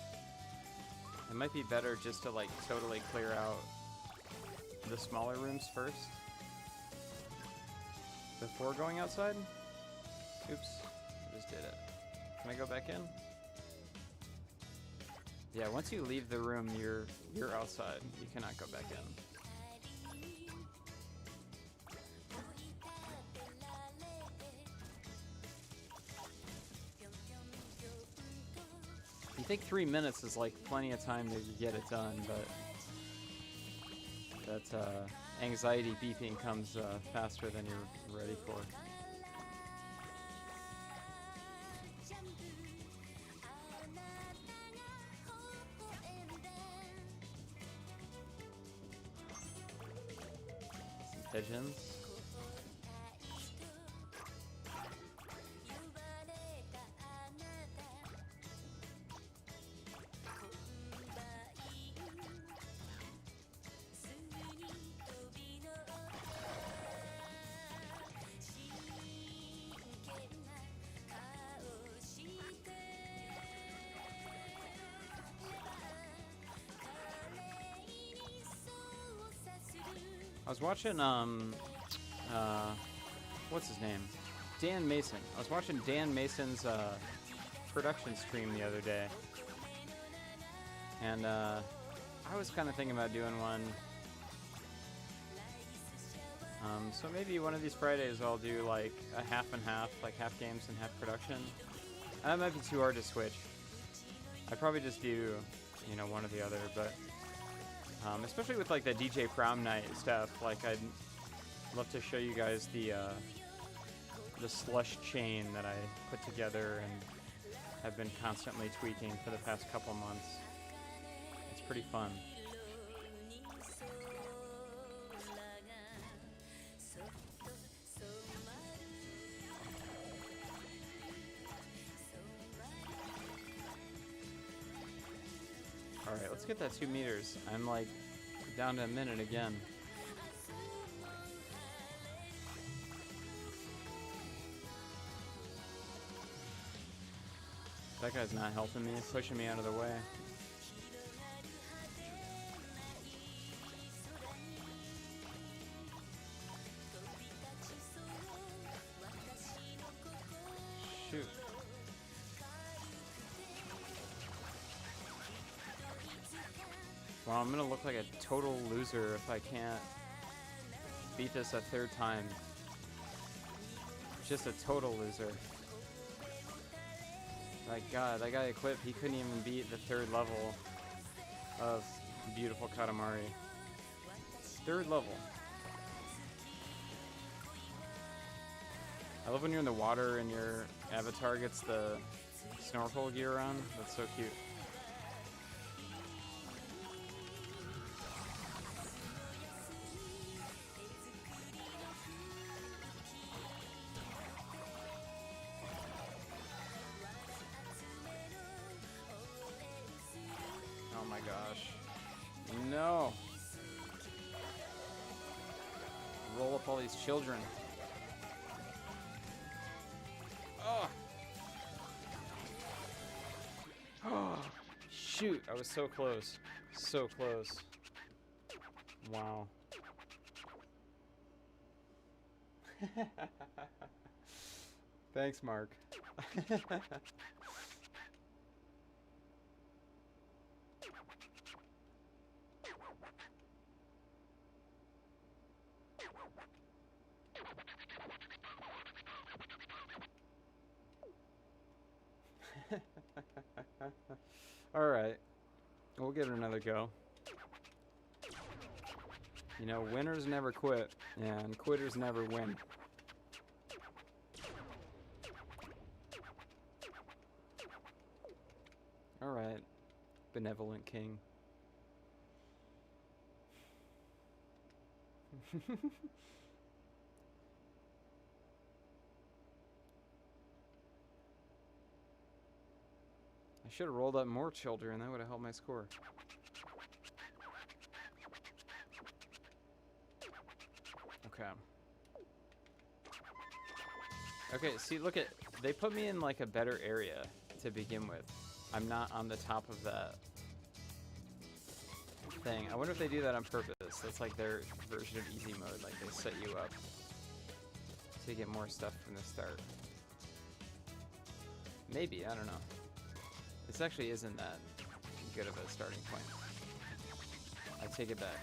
It might be better just to like totally clear out the smaller rooms first before going outside. Oops, I just did it. Can I go back in? Yeah, once you leave the room, you're outside. You cannot go back in. You think 3 minutes is like plenty of time to get it done, but that anxiety beeping comes faster than you're ready for. Some pigeons. I was watching, what's his name? Dan Mason. I was watching Dan Mason's production stream the other day. And I was kind of thinking about doing one. So maybe one of these Fridays I'll do like a half and half, like half games and half production. That might be too hard to switch. I'd probably just do, you know, one or the other, but especially with like the DJ prom night stuff, like I'd love to show you guys the slush chain that I put together and have been constantly tweaking for the past couple months. It's pretty fun. Alright, let's get that 2 meters. I'm like down to a minute again. That guy's not helping me, pushing me out of the way. Shoot. Well, I'm gonna look like a total loser if I can't beat this a third time. Just a total loser. My God, that guy equipped, he couldn't even beat the 3rd level of beautiful Katamari. 3rd level. I love when you're in the water and your avatar gets the snorkel gear on. That's so cute. Oh my gosh. No. Roll up all these children. Oh. Oh. Shoot, I was so close. So close. Wow. Thanks, Mark. Alright, we'll give it another go. You know, winners never quit, and quitters never win. Alright, benevolent king. I should have rolled up more children. That would have helped my score. Okay. Okay, see, look at... They put me in, like, a better area to begin with. I'm not on the top of that thing. I wonder if they do that on purpose. That's, like, their version of easy mode. Like, they set you up to get more stuff from the start. Maybe, I don't know. This actually isn't that good of a starting point. I take it back.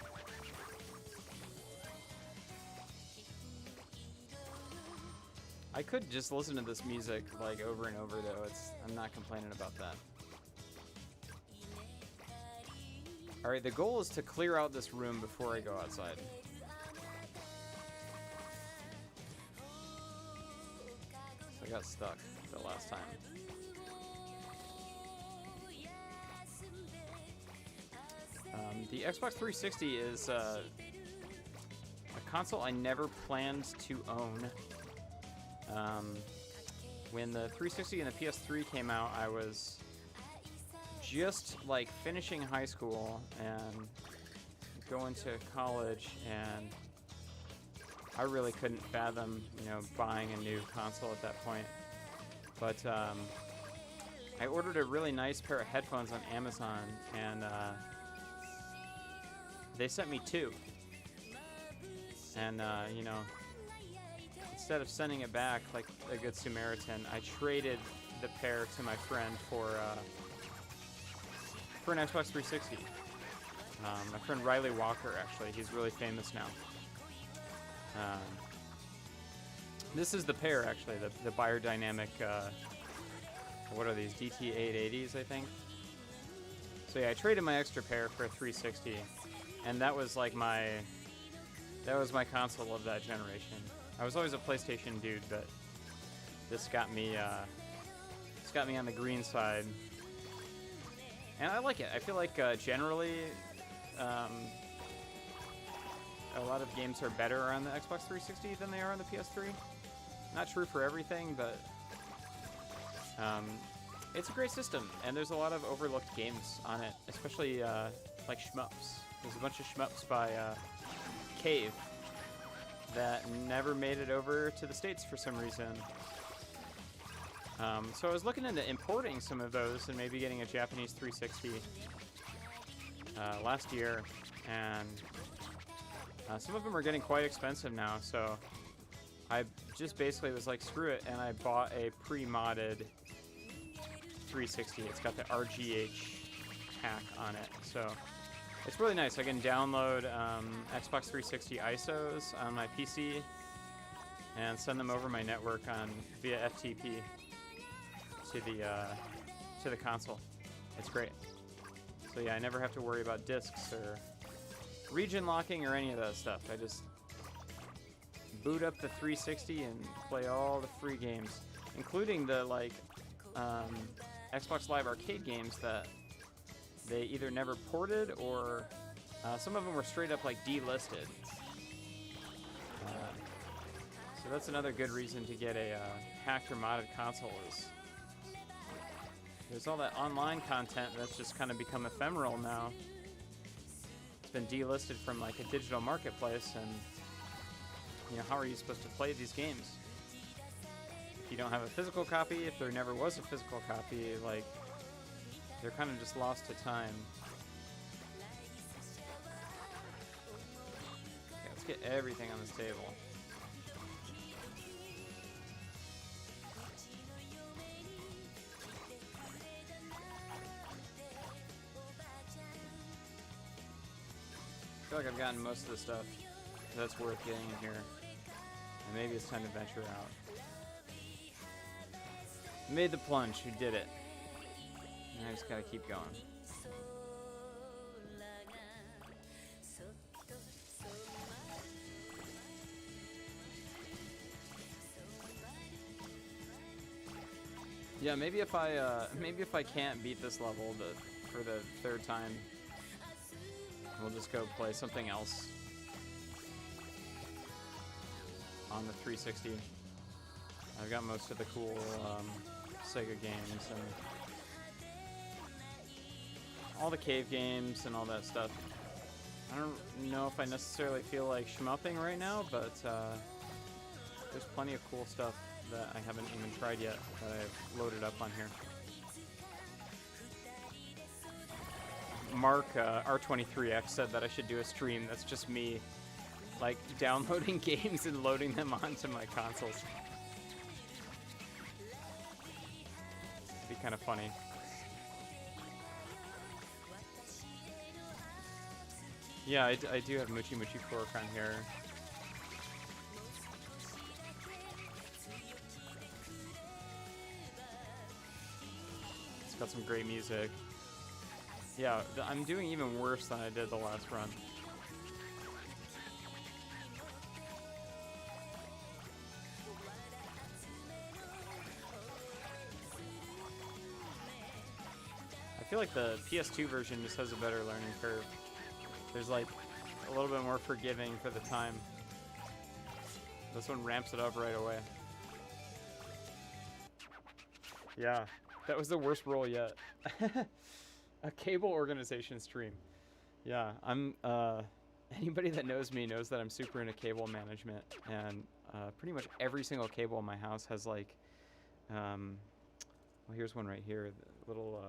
I could just listen to this music like over and over though. I'm not complaining about that. Alright, the goal is to clear out this room before I go outside. So I got stuck the last time. The Xbox 360 is a console I never planned to own. When the 360 and the PS3 came out, I was just like finishing high school and going to college, and I really couldn't fathom, you know, buying a new console at that point. But I ordered a really nice pair of headphones on Amazon, and they sent me 2. And, you know, instead of sending it back like a good Samaritan, I traded the pair to my friend for an Xbox 360. My friend Riley Walker, actually, he's really famous now. This is the pair, actually, the biodynamic. What are these? DT880s, I think. So yeah, I traded my extra pair for a 360, and that was like my console of that generation. I was always a PlayStation dude, but this got me on the green side, and I like it. I feel like generally a lot of games are better on the Xbox 360 than they are on the PS3. Not true for everything, but it's a great system, and there's a lot of overlooked games on it, especially like shmups. There's a bunch of shmups by Cave that never made it over to the States for some reason. So I was looking into importing some of those and maybe getting a Japanese 360 last year, and some of them are getting quite expensive now, so I just basically was like, screw it, and I bought a pre-modded 360. It's got the RGH hack on it, so it's really nice. I can download Xbox 360 ISOs on my PC and send them over my network via FTP to the console. It's great. So yeah, I never have to worry about discs or region locking or any of that stuff. I just boot up the 360 and play all the free games, including the Xbox Live Arcade games that they either never ported or some of them were straight up like delisted. So that's another good reason to get a hacked or modded console. Is there's all that online content that's just kind of become ephemeral now. It's been delisted from like a digital marketplace, and you know, how are you supposed to play these games if you don't have a physical copy? If there never was a physical copy, like, they're kind of just lost to time. Okay, let's get everything on this table. I feel like I've gotten most of the stuff that's worth getting in here, and maybe it's time to venture out. Made the plunge, who did it? And I just gotta keep going. Yeah, maybe if I can't beat this level for the third time, we'll just go play something else on the 360. I've got most of the cool Sega games and all the Cave games and all that stuff. I don't know if I necessarily feel like shmupping right now, but there's plenty of cool stuff that I haven't even tried yet that I've loaded up on here. Mark R23X said that I should do a stream that's just me like downloading games and loading them onto my consoles. It'd be kind of funny. Yeah, I do have Muchi Muchi Pork on here. It's got some great music. Yeah, I'm doing even worse than I did the last run. I feel like the PS2 version just has a better learning curve. There's like a little bit more forgiving for the time. This one ramps it up right away. Yeah, that was the worst roll yet. A cable organization stream. Yeah, I'm anybody that knows me knows that I'm super into cable management, and pretty much every single cable in my house has like well, here's one right here, the little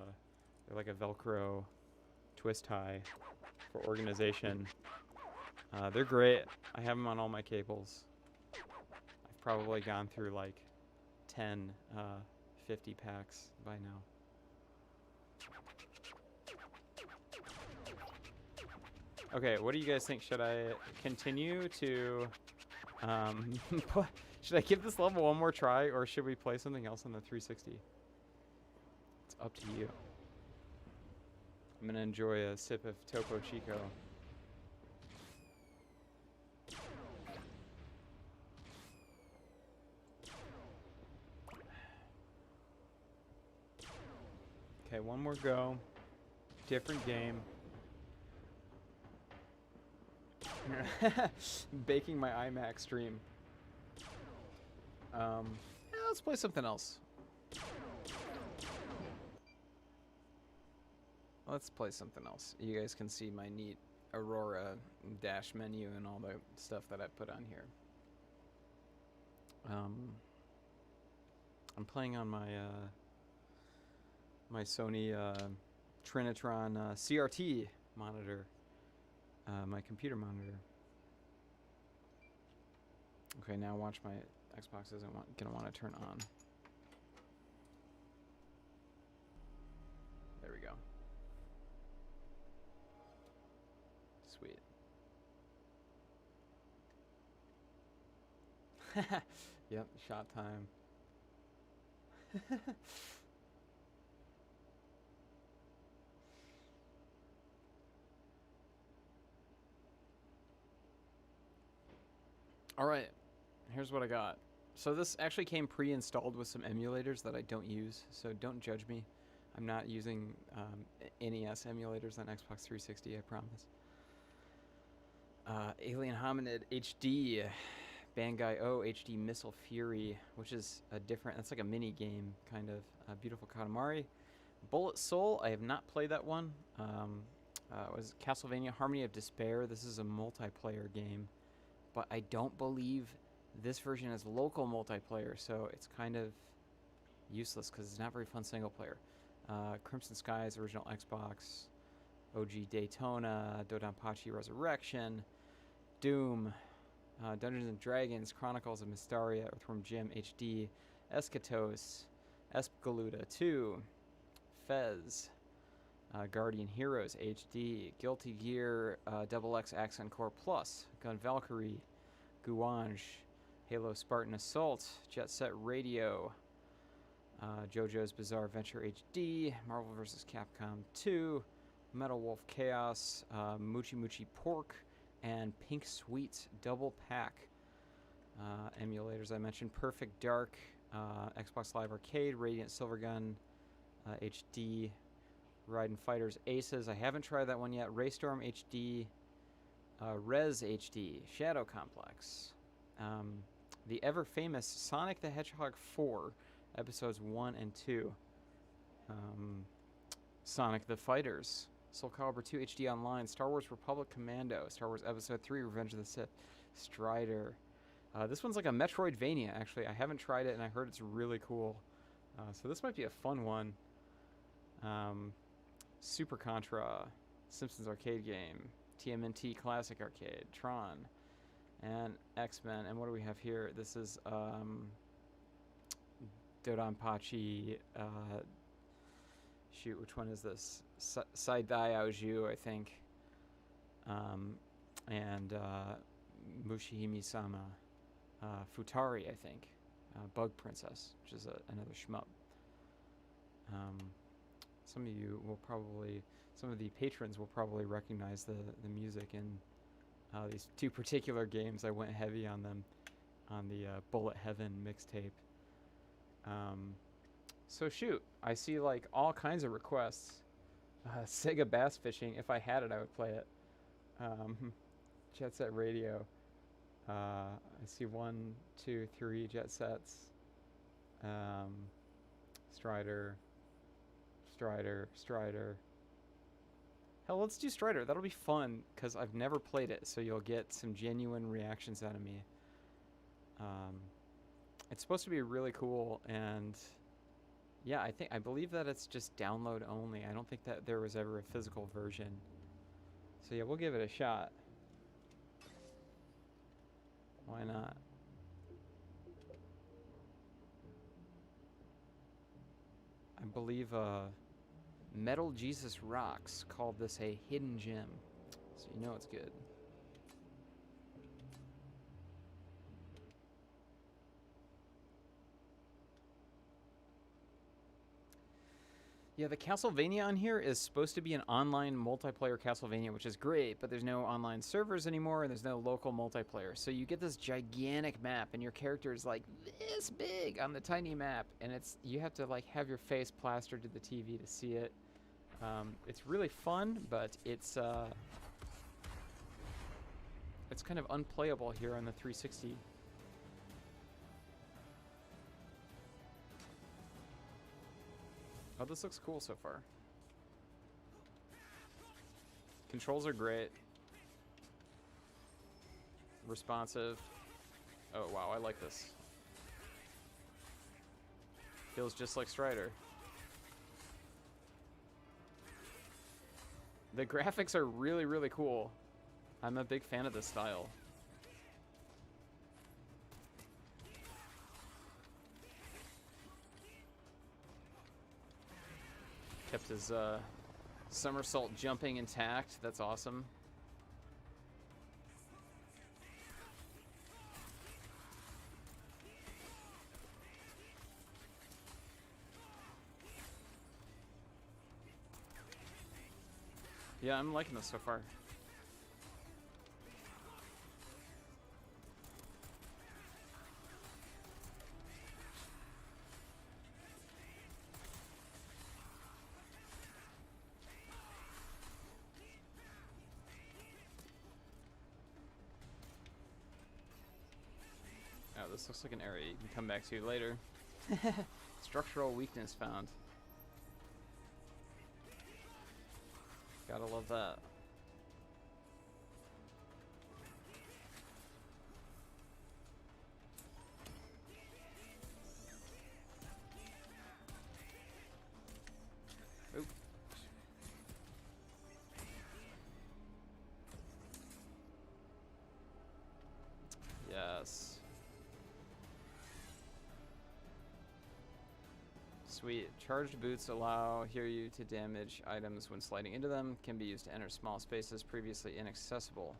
they're like a Velcro twist tie for organization. They're great. I have them on all my cables. I've probably gone through like 10 50 packs by now. Okay, what do you guys think? Should I continue to... should I give this level one more try, or should we play something else on the 360? It's up to you. I'm gonna enjoy a sip of Topo Chico. Okay, one more go. Different game. Baking my iMac stream. Yeah, let's play something else. Let's play something else. You guys can see my neat Aurora dash menu and all the stuff that I put on here. I'm playing on my my Sony Trinitron CRT monitor, my computer monitor. Okay, now watch, my Xbox isn't gonna want to turn on. There we go. Sweet. Yep, shot time. All right, here's what I got. So this actually came pre-installed with some emulators that I don't use, so don't judge me. I'm not using NES emulators on Xbox 360, I promise. Alien Hominid HD, Bangai O HD Missile Fury, which is a different, that's like a mini game, kind of. Beautiful Katamari. Bullet Soul, I have not played that one. Was Castlevania Harmony of Despair. This is a multiplayer game, but I don't believe this version has local multiplayer, so it's kind of useless because it's not very fun single player. Crimson Skies, original Xbox, OG Daytona, Dodonpachi Resurrection, Doom, Dungeons and Dragons, Chronicles of Mystaria, Earthworm Jim HD, Eschatos, Espgaluda 2, Fez, Guardian Heroes HD, Guilty Gear, XX Accent Core Plus, Gun Valkyrie, Guange, Halo Spartan Assault, Jet Set Radio, JoJo's Bizarre Adventure HD, Marvel vs. Capcom 2, Metal Wolf Chaos, Muchi Muchi Pork, and Pink Sweets Double Pack. Emulators I mentioned: Perfect Dark, Xbox Live Arcade, Radiant Silvergun HD, Raiden Fighters Aces. I haven't tried that one yet. Raystorm HD, Rez HD, Shadow Complex, the ever famous Sonic the Hedgehog 4, episodes 1 and 2, Sonic the Fighters, Soul Calibur 2 HD Online, Star Wars Republic Commando, Star Wars Episode 3 Revenge of the Sith, Strider. This one's like a Metroidvania, actually. I haven't tried it, and I heard it's really cool. So this might be a fun one. Super Contra, Simpsons arcade game, TMNT Classic Arcade, Tron, and X-Men. And what do we have here? This is Dodonpachi. Shoot, which one is this? Saidai Aoju, I think. And Mushihime-sama. Futari, I think. Bug Princess, which is another shmup. Some of you will probably, some of the patrons will probably recognize the music in these two particular games. I went heavy on them on the Bullet Heaven mixtape. So shoot, I see like all kinds of requests. Sega Bass Fishing, if I had it, I would play it. Jet Set Radio. I see 1, 2, 3 Jet Sets. Strider. Hell, let's do Strider. That'll be fun, because I've never played it, so you'll get some genuine reactions out of me. It's supposed to be really cool, and yeah, I believe that it's just download only. I don't think that there was ever a physical version. So yeah, we'll give it a shot. Why not? believe Metal Jesus Rocks called this a hidden gem. So you know it's good. Yeah, the Castlevania on here is supposed to be an online multiplayer Castlevania, which is great, but there's no online servers anymore, and there's no local multiplayer. So you get this gigantic map, and your character is like this big on the tiny map, and you have to like have your face plastered to the TV to see it. It's really fun, but it's kind of unplayable here on the 360. Oh, this looks cool so far. Controls are great. Responsive. Oh, wow, I like this. Feels just like Strider. The graphics are really, really cool. I'm a big fan of this style. Kept his somersault jumping intact. That's awesome. Yeah, I'm liking this so far. Oh, this looks like an area you can come back to later. Structural weakness found. Gotta love that. Oop. Yes. Sweet. Charged boots allow you to damage items when sliding into them. Can be used to enter small spaces previously inaccessible.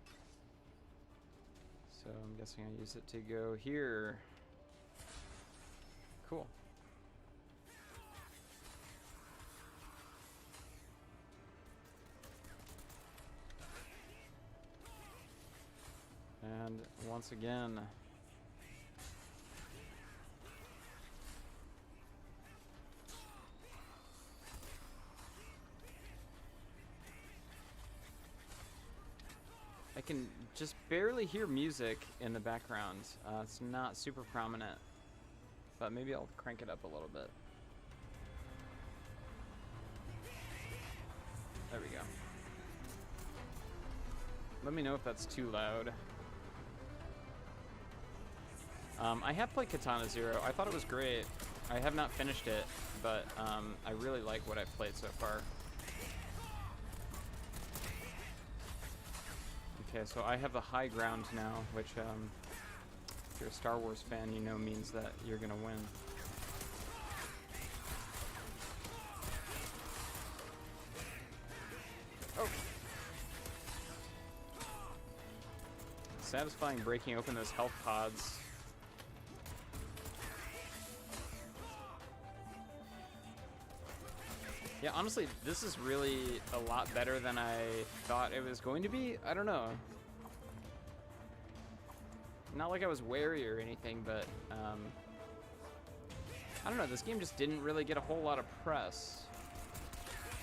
So I'm guessing I use it to go here. Cool. And once again, I can just barely hear music in the background. It's not super prominent, but maybe I'll crank it up a little bit. There we go. Let me know if that's too loud. I have played Katana Zero. I thought it was great. I have not finished it, but I really like what I've played so far. Okay, so I have the high ground now, which, if you're a Star Wars fan, you know means that you're gonna win. Oh! Satisfying breaking open those health pods. Yeah, honestly, this is really a lot better than I thought it was going to be. I don't know. Not like I was wary or anything, but I don't know. This game just didn't really get a whole lot of press.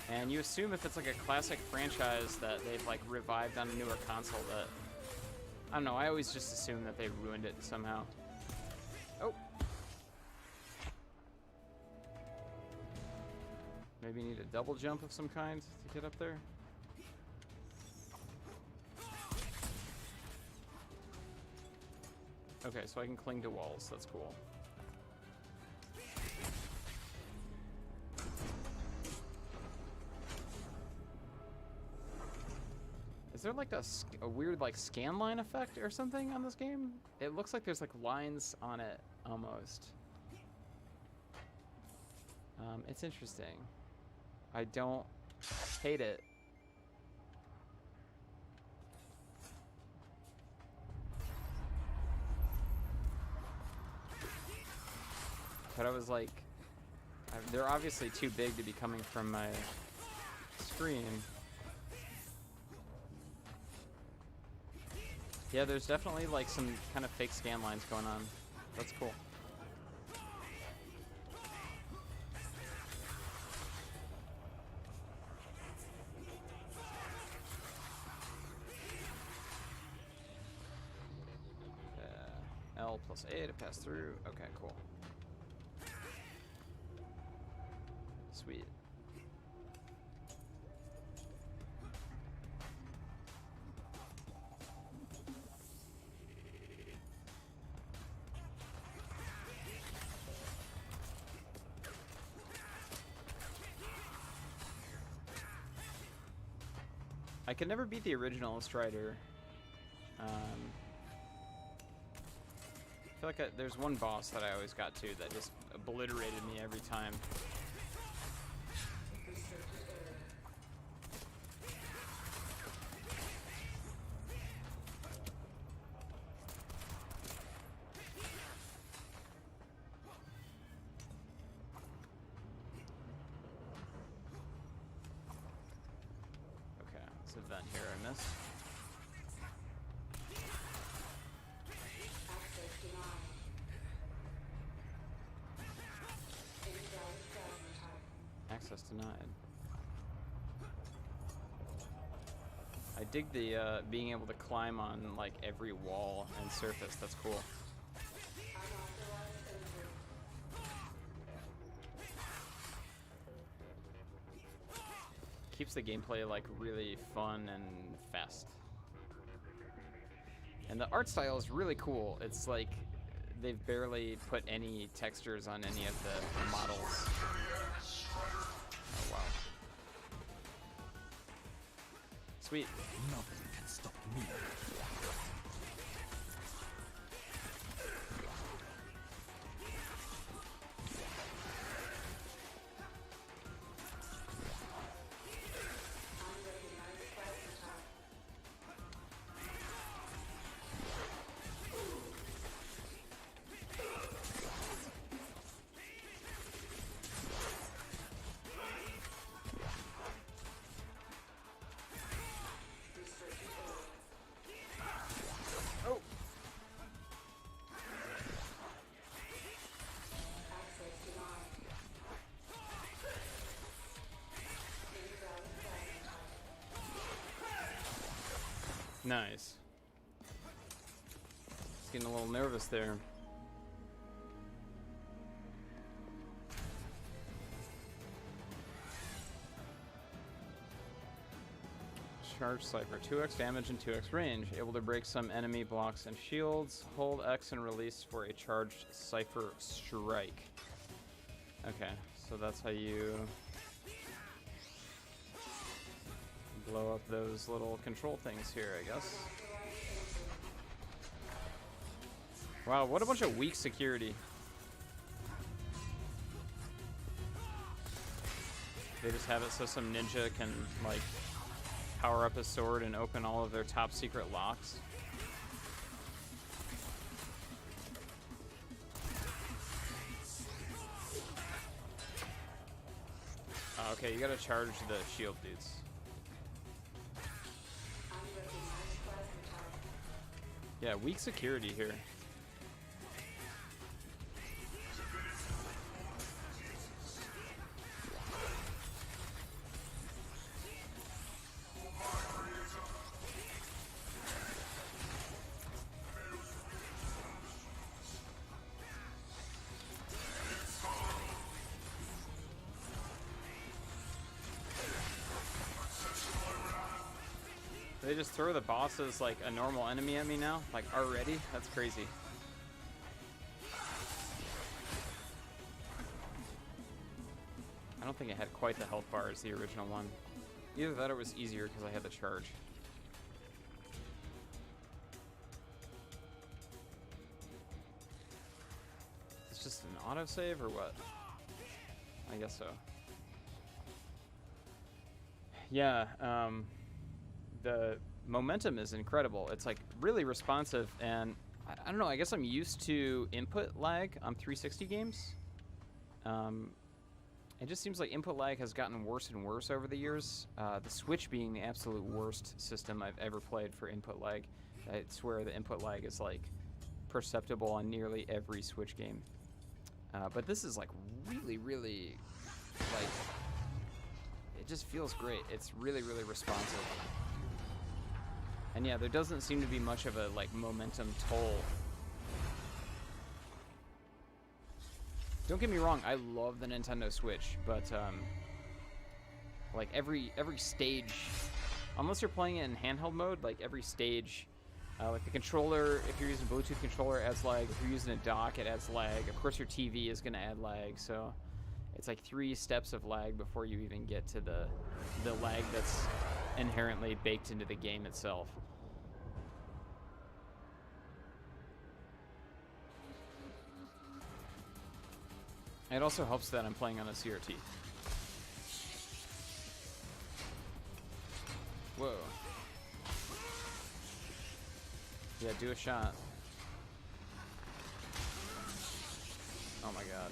And you assume if it's like a classic franchise that they've like revived on a newer console, that I don't know. I always just assume that they ruined it somehow. Oh. Maybe you need a double jump of some kind to get up there. Okay, so I can cling to walls. That's cool. Is there like a weird like scan line effect or something on this game? It looks like there's like lines on it almost. It's interesting. I don't hate it. But I was like, they're obviously too big to be coming from my screen. Yeah, there's definitely like some kind of fake scan lines going on. That's cool. L plus A to pass through. Okay, cool. Sweet. I could never beat the original Strider. I feel like there's one boss that I always got to that just obliterated me every time. Okay, this event here I missed. Access denied. I dig the being able to climb on like every wall and surface. That's cool. Keeps the gameplay like really fun and fast. And the art style is really cool. It's like they've barely put any textures on any of the models. Oh wow. Sweet. Nothing can stop me. Nice. It's getting a little nervous there. Charge Cypher. 2x damage and 2x range. Able to break some enemy blocks and shields. Hold X and release for a charged Cypher strike. Okay, so that's how you blow up those little control things here, I guess. Wow, what a bunch of weak security. They just have it so some ninja can, like, power up his sword and open all of their top secret locks. Oh, okay, you gotta charge the shield dudes. Yeah, weak security here. They just throw the bosses like a normal enemy at me now? Like already? That's crazy. I don't think it had quite the health bar as the original one. Either that or it was easier because I had the charge. It's just an autosave or what? I guess so. Yeah, the momentum is incredible. It's like really responsive, and I don't know, I guess I'm used to input lag on 360 games. It just seems like input lag has gotten worse and worse over the years. The Switch being the absolute worst system I've ever played for input lag. I swear the input lag is like perceptible on nearly every Switch game. But this is like really, really, like, it just feels great. It's really, really responsive. And yeah, there doesn't seem to be much of a like momentum toll. Don't get me wrong, I love the Nintendo Switch, but like every stage, unless you're playing it in handheld mode, like every stage, like the controller, if you're using a Bluetooth controller, it adds lag. If you're using a dock, it adds lag. Of course, your TV is going to add lag, so it's like 3 steps of lag before you even get to the lag that's inherently baked into the game itself. It also helps that I'm playing on a CRT. Whoa. Yeah, do a shot. Oh my god.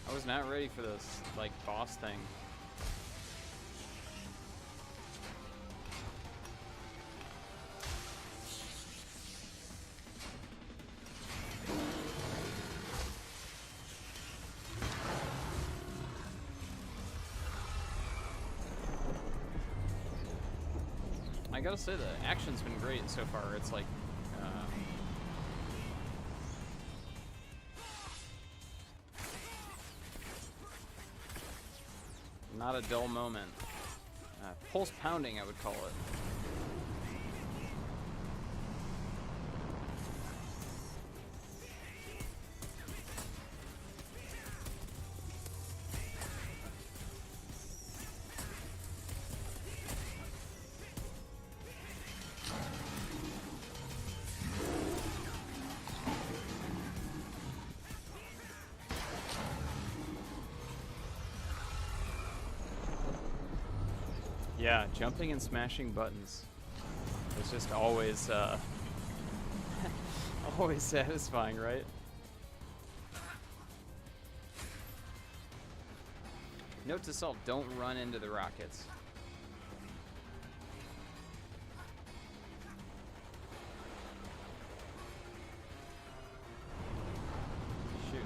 I was not ready for this, like, boss thing. I gotta say, the action's been great so far. It's like, not a dull moment. Pulse pounding, I would call it. Yeah, jumping and smashing buttons. It's just always, always satisfying, right? Note to self, don't run into the rockets. Shoot.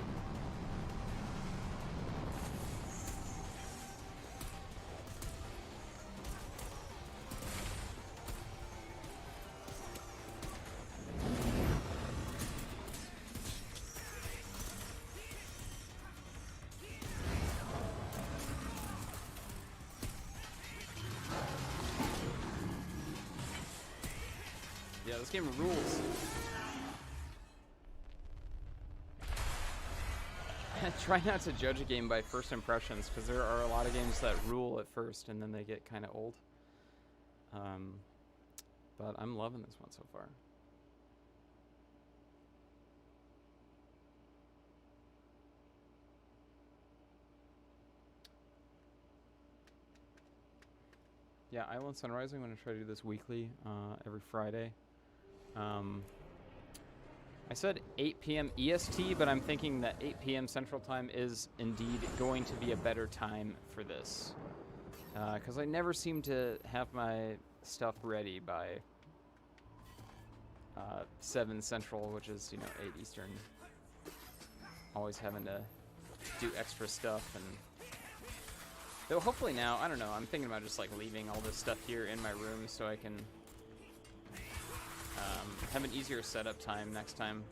Yeah, this game rules. Try not to judge a game by first impressions, because there are a lot of games that rule at first and then they get kind of old. But I'm loving this one so far. Yeah, Island Sunrise, I'm going to try to do this weekly, every Friday. I said 8 p.m. EST, but I'm thinking that 8 p.m. Central Time is indeed going to be a better time for this. Because I never seem to have my stuff ready by 7 Central, which is, 8 Eastern. Always having to do extra stuff, and though hopefully now, I don't know, I'm thinking about just like leaving all this stuff here in my room so I can have an easier setup time next time.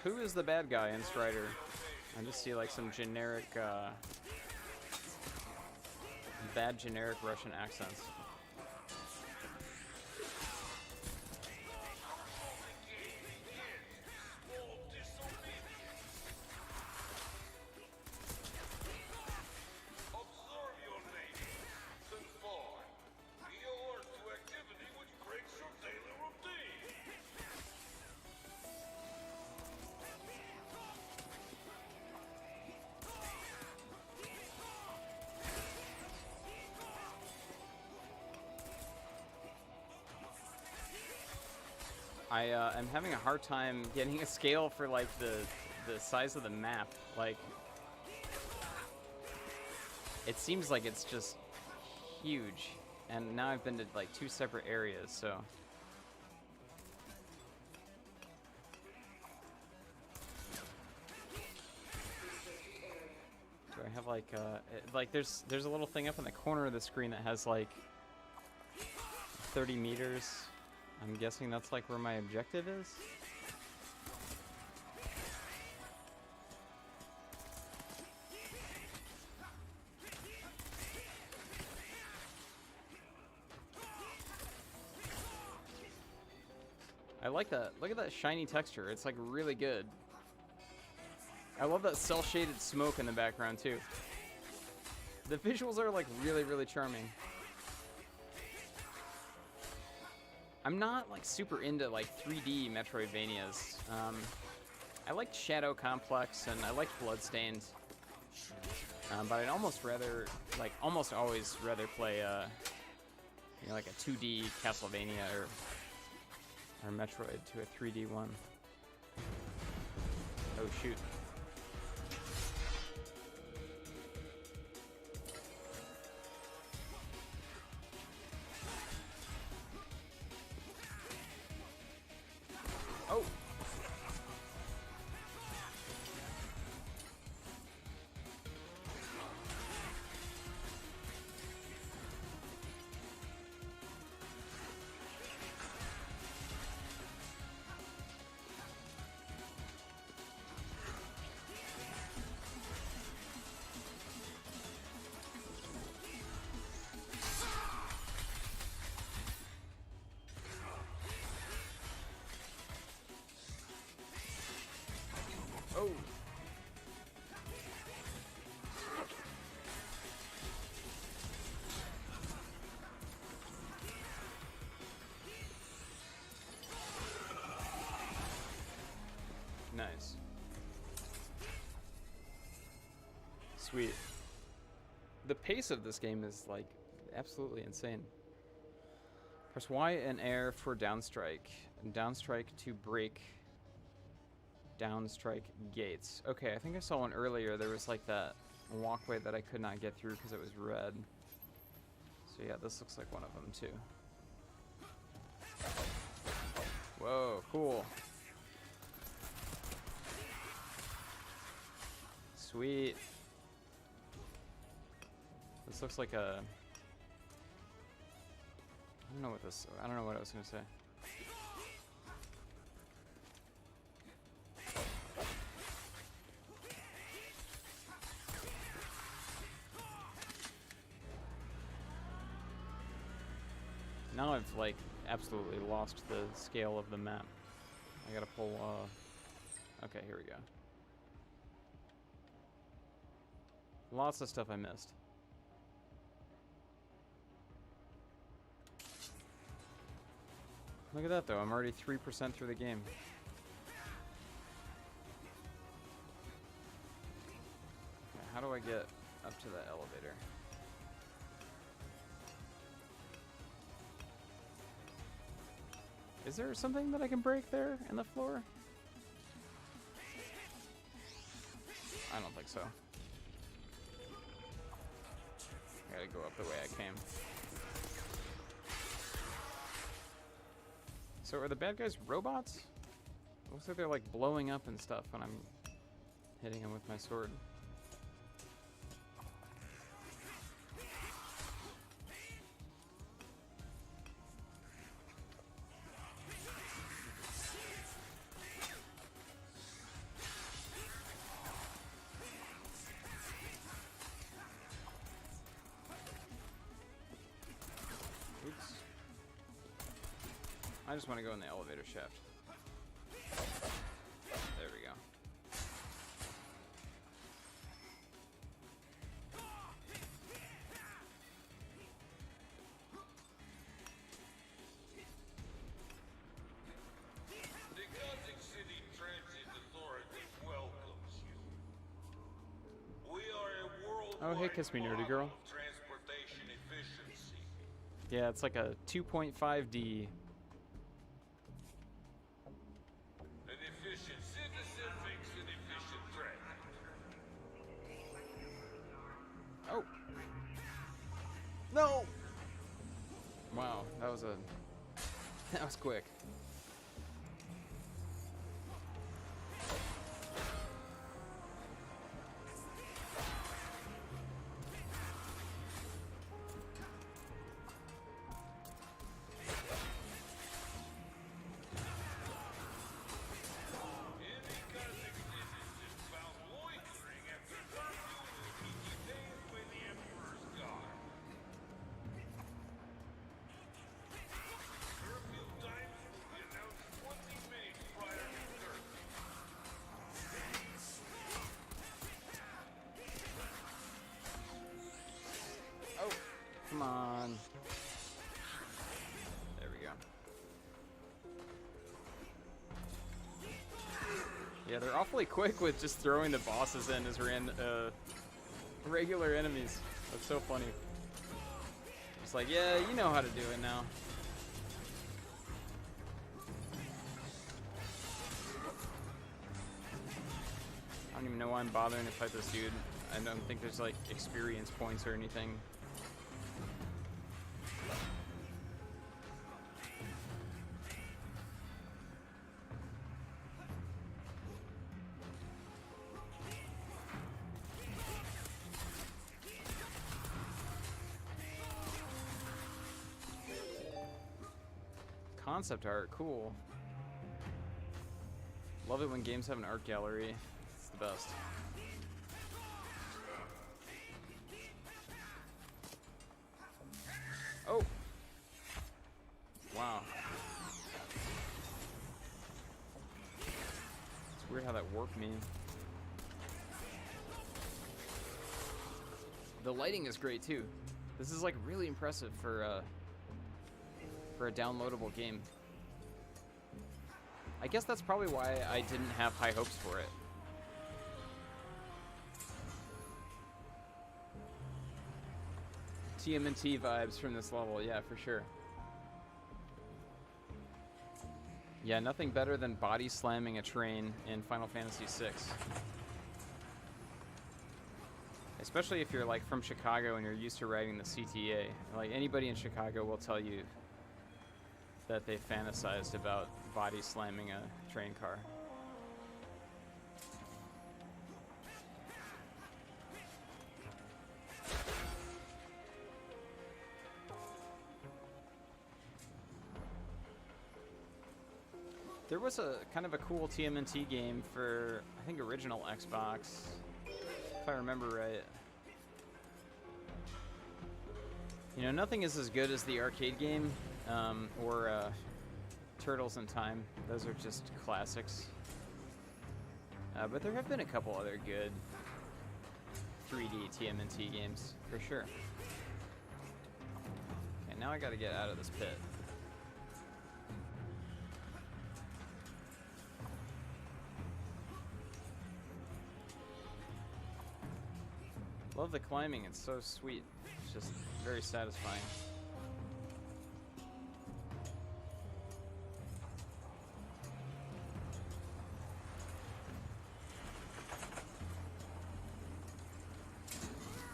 who is the bad guy in Strider? I just see like some generic, bad generic Russian accents. I'm having a hard time getting a scale for like the size of the map. Like, it seems like it's just huge, and now I've been to like 2 separate areas, so. Do I have like there's a little thing up in the corner of the screen that has like 30 meters. I'm guessing that's like where my objective is. I like that. Look at that shiny texture. It's like really good. I love that cel-shaded smoke in the background too. The visuals are like really, really charming. I'm not like super into like 3D Metroidvanias. I liked Shadow Complex and I liked Bloodstained, but I'd almost always rather play you know, like a 2D Castlevania or Metroid to a 3D one. Oh shoot. Oh. Oh. Nice. Sweet. The pace of this game is like absolutely insane. Press Y and air for downstrike, and downstrike to break downstrike gates. Okay, I think I saw one earlier. There was like that walkway that I could not get through because it was red. So yeah, this looks like one of them too. Whoa, cool. Sweet. This looks like a... I don't know what I was gonna say. Now I've like absolutely lost the scale of the map. I gotta pull okay, here we go. Lots of stuff I missed. Look at that though, I'm already 3% through the game. Okay, how do I get up to the elevator? Is there something that I can break there in the floor? I don't think so. I gotta go up the way I came. So are the bad guys robots? It looks like they're like blowing up and stuff when I'm hitting them with my sword. I just want to go in the elevator shaft. There we go. The Gothic City Transit Authority welcomes you. We are a Oh, hey, kiss me, nerdy girl. model of transportation efficiency. Yeah, it's like a 2.5D. An efficient citizen makes an efficient transit. Oh. No. Wow, that was that was quick. Any Gothic citizen found loitering after curfew will be detained by the Emperor's Guard. Curfew times will be announced 20 minutes prior to curfew. Oh, come on. There we go. Yeah, they're awfully quick with just throwing the bosses in as regular enemies. That's so funny. It's like, yeah, you know how to do it now. I don't even know why I'm bothering to fight this dude. I don't think there's like experience points or anything. Concept art, cool. Love it when games have an art gallery. It's the best. Oh! Wow. It's weird how that warped me. The lighting is great too. This is like really impressive for a downloadable game. I guess that's probably why I didn't have high hopes for it. TMNT vibes from this level, yeah, for sure. Yeah, nothing better than body slamming a train in Final Fantasy VI. Especially if you're like from Chicago and you're used to riding the CTA. Like anybody in Chicago will tell you that they fantasized about body slamming a train car. There was a kind of a cool TMNT game for, I think, original Xbox, if I remember right. You know, nothing is as good as the arcade game, or Turtles in Time. Those are just classics. But there have been a couple other good 3D TMNT games, for sure. Okay, now I gotta get out of this pit. Love the climbing, it's so sweet. It's just very satisfying.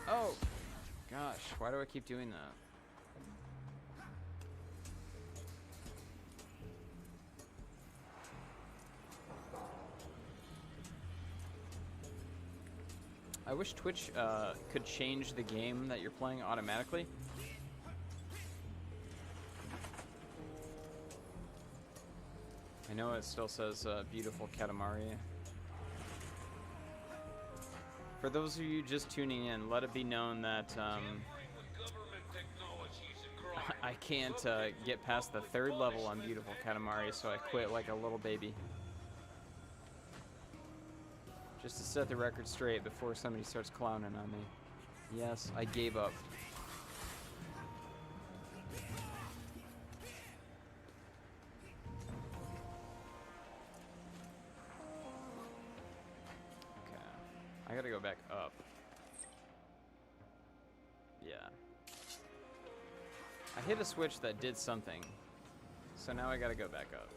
Oh! Gosh, why do I keep doing that? I wish Twitch could change the game that you're playing automatically. I know it still says beautiful Katamari. For those of you just tuning in, let it be known that Tampering with government technologies and crimes. I I can't get past the 3rd level on beautiful Katamari, so I quit like a little baby. Just to set the record straight before somebody starts clowning on me. Yes, I gave up. Okay. I gotta go back up. Yeah. I hit a switch that did something. So now I gotta go back up.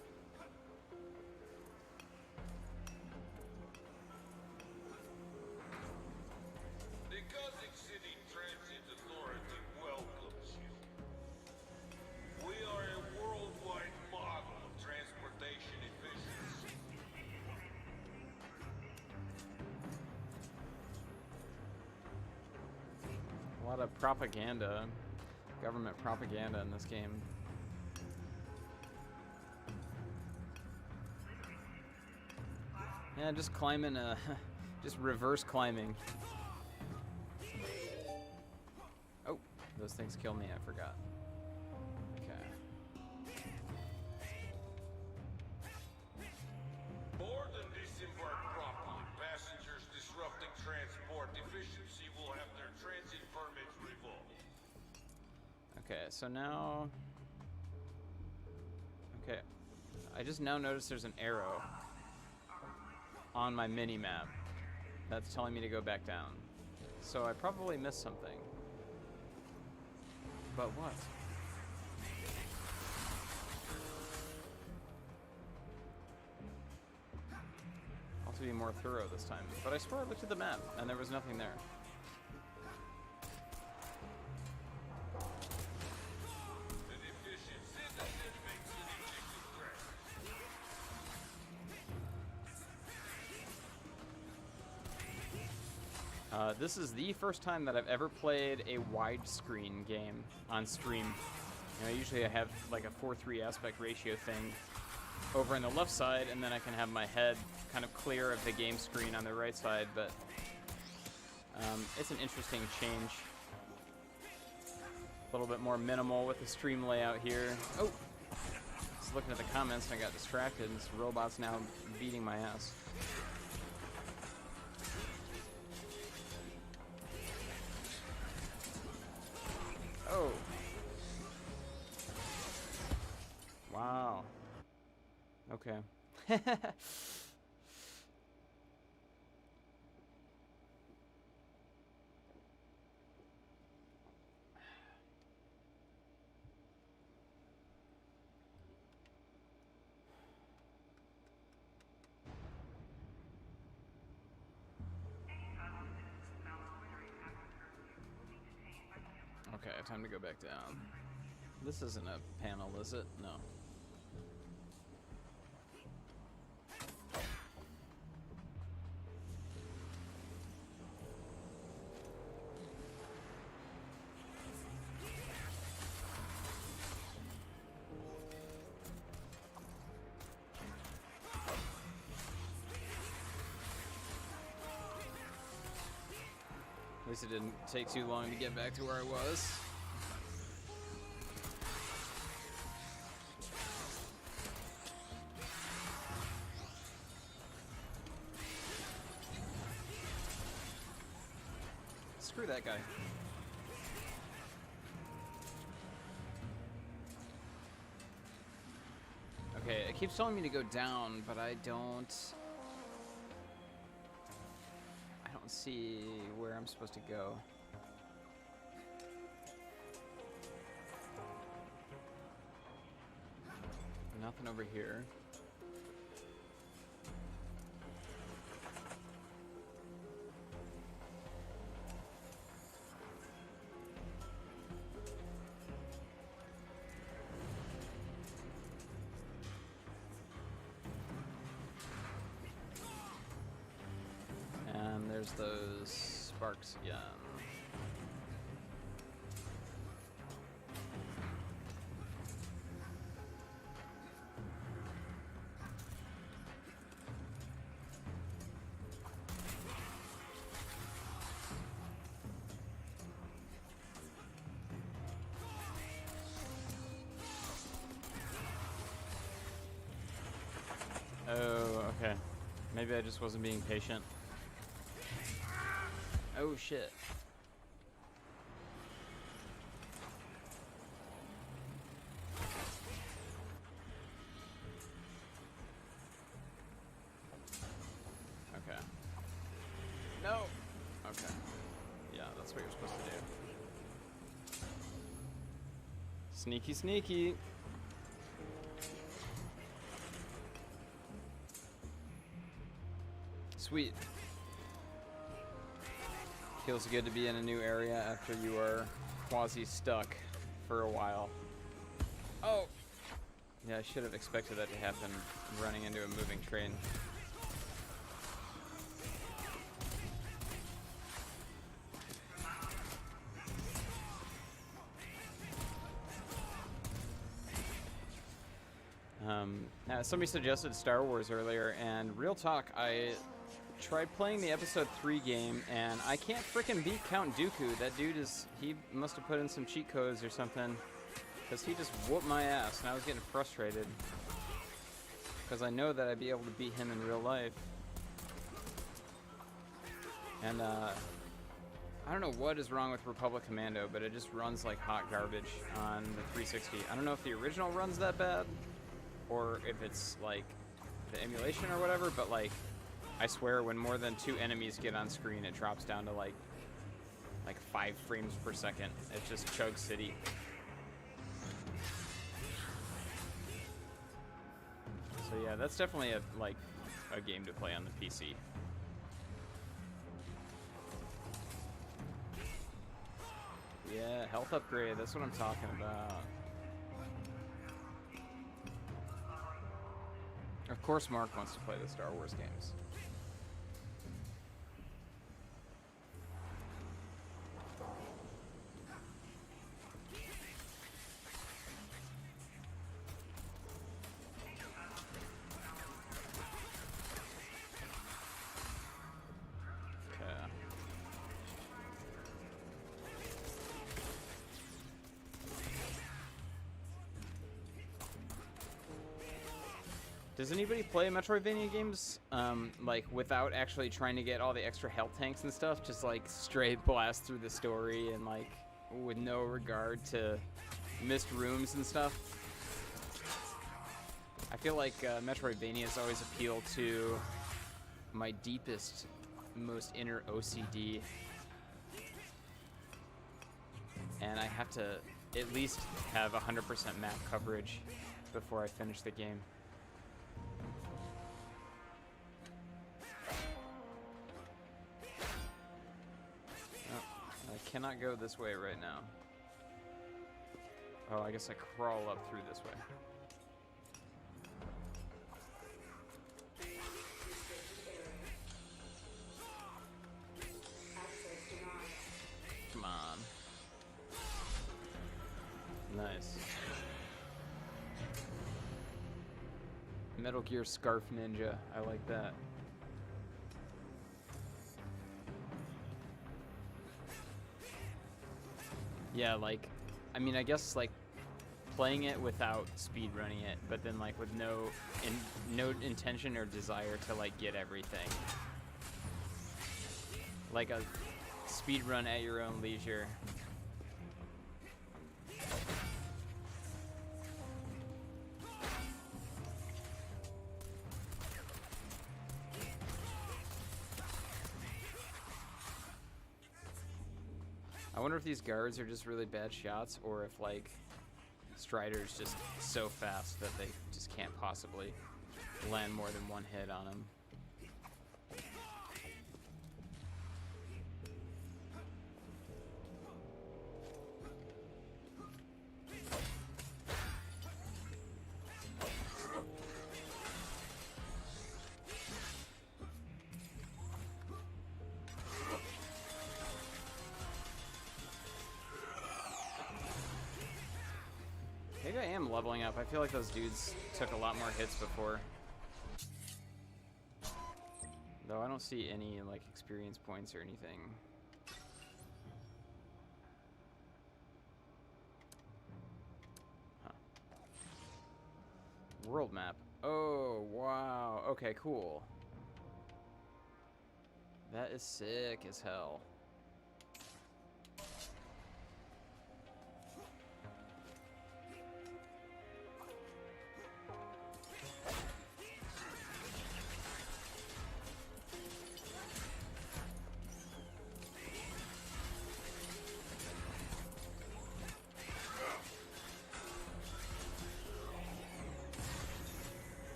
The Gothic City Transit Authority welcomes you. We are a worldwide model of transportation efficiency. A lot of propaganda, government propaganda in this game. Yeah, just climbing, just reverse climbing. Oh, those things kill me, I forgot. Okay. Board and disembark properly. Passengers disrupting transport efficiency will have their transit permits revoked. Okay, so now... Okay. I just now noticed there's an arrow on my mini-map that's telling me to go back down. So I probably missed something. But what? I'll have to be more thorough this time. But I swear I looked at the map and there was nothing there. An efficient citizen makes an efficient transit. This is the first time that I've ever played a widescreen game on stream. You know, usually I have like a 4:3 aspect ratio thing over on the left side, and then I can have my head kind of clear of the game screen on the right side, but it's an interesting change. A little bit more minimal with the stream layout here. Oh! I was looking at the comments and I got distracted, and this robot's now beating my ass. Oh. Wow. Okay. Okay, time to go back down. This isn't a panel, is it? No. At least it didn't take too long to get back to where I was. Screw that guy. Okay, it keeps telling me to go down, but I don't see where I'm supposed to go. Nothing over here. And there's those sparks again. Maybe I just wasn't being patient. Oh shit. Okay. No! Okay. Yeah, that's what you're supposed to do. Sneaky, sneaky. Sweet. Feels good to be in a new area after you are quasi-stuck for a while. Oh! Yeah, I should have expected that to happen running into a moving train. Somebody suggested Star Wars earlier, and real talk, I tried playing the episode 3 game, and I can't frickin' beat Count Dooku. That dude he must have put in some cheat codes or something, because he just whooped my ass, and I was getting frustrated. Because I know that I'd be able to beat him in real life. And, I don't know what is wrong with Republic Commando, but it just runs like hot garbage on the 360. I don't know if the original runs that bad, or if it's like the emulation or whatever, but like I swear when more than 2 enemies get on screen, it drops down to like 5 frames per second. It's just Chug City. So yeah, that's definitely a game to play on the PC. Yeah, health upgrade, that's what I'm talking about. Of course Mark wants to play the Star Wars games. Does anybody play Metroidvania games, like, without actually trying to get all the extra health tanks and stuff? Just, like, straight blast through the story and, like, with no regard to missed rooms and stuff? I feel like Metroidvania's always appealed to my deepest, most inner OCD. And I have to at least have 100% map coverage before I finish the game. Cannot go this way right now. Oh, I guess I crawl up through this way. Come on. Nice. Metal Gear Scarf Ninja. I like that. Yeah, like, I mean, I guess, like, playing it without speedrunning it, but then, like, with no intention or desire to, like, get everything. Like a speedrun at your own leisure. I wonder if these guards are just really bad shots, or if, like, Strider's just so fast that they just can't possibly land more than one hit on him. Maybe I am leveling up. I feel like those dudes took a lot more hits before. Though I don't see any, like, experience points or anything. Huh. World map. Oh, wow. Okay, cool. That is sick as hell.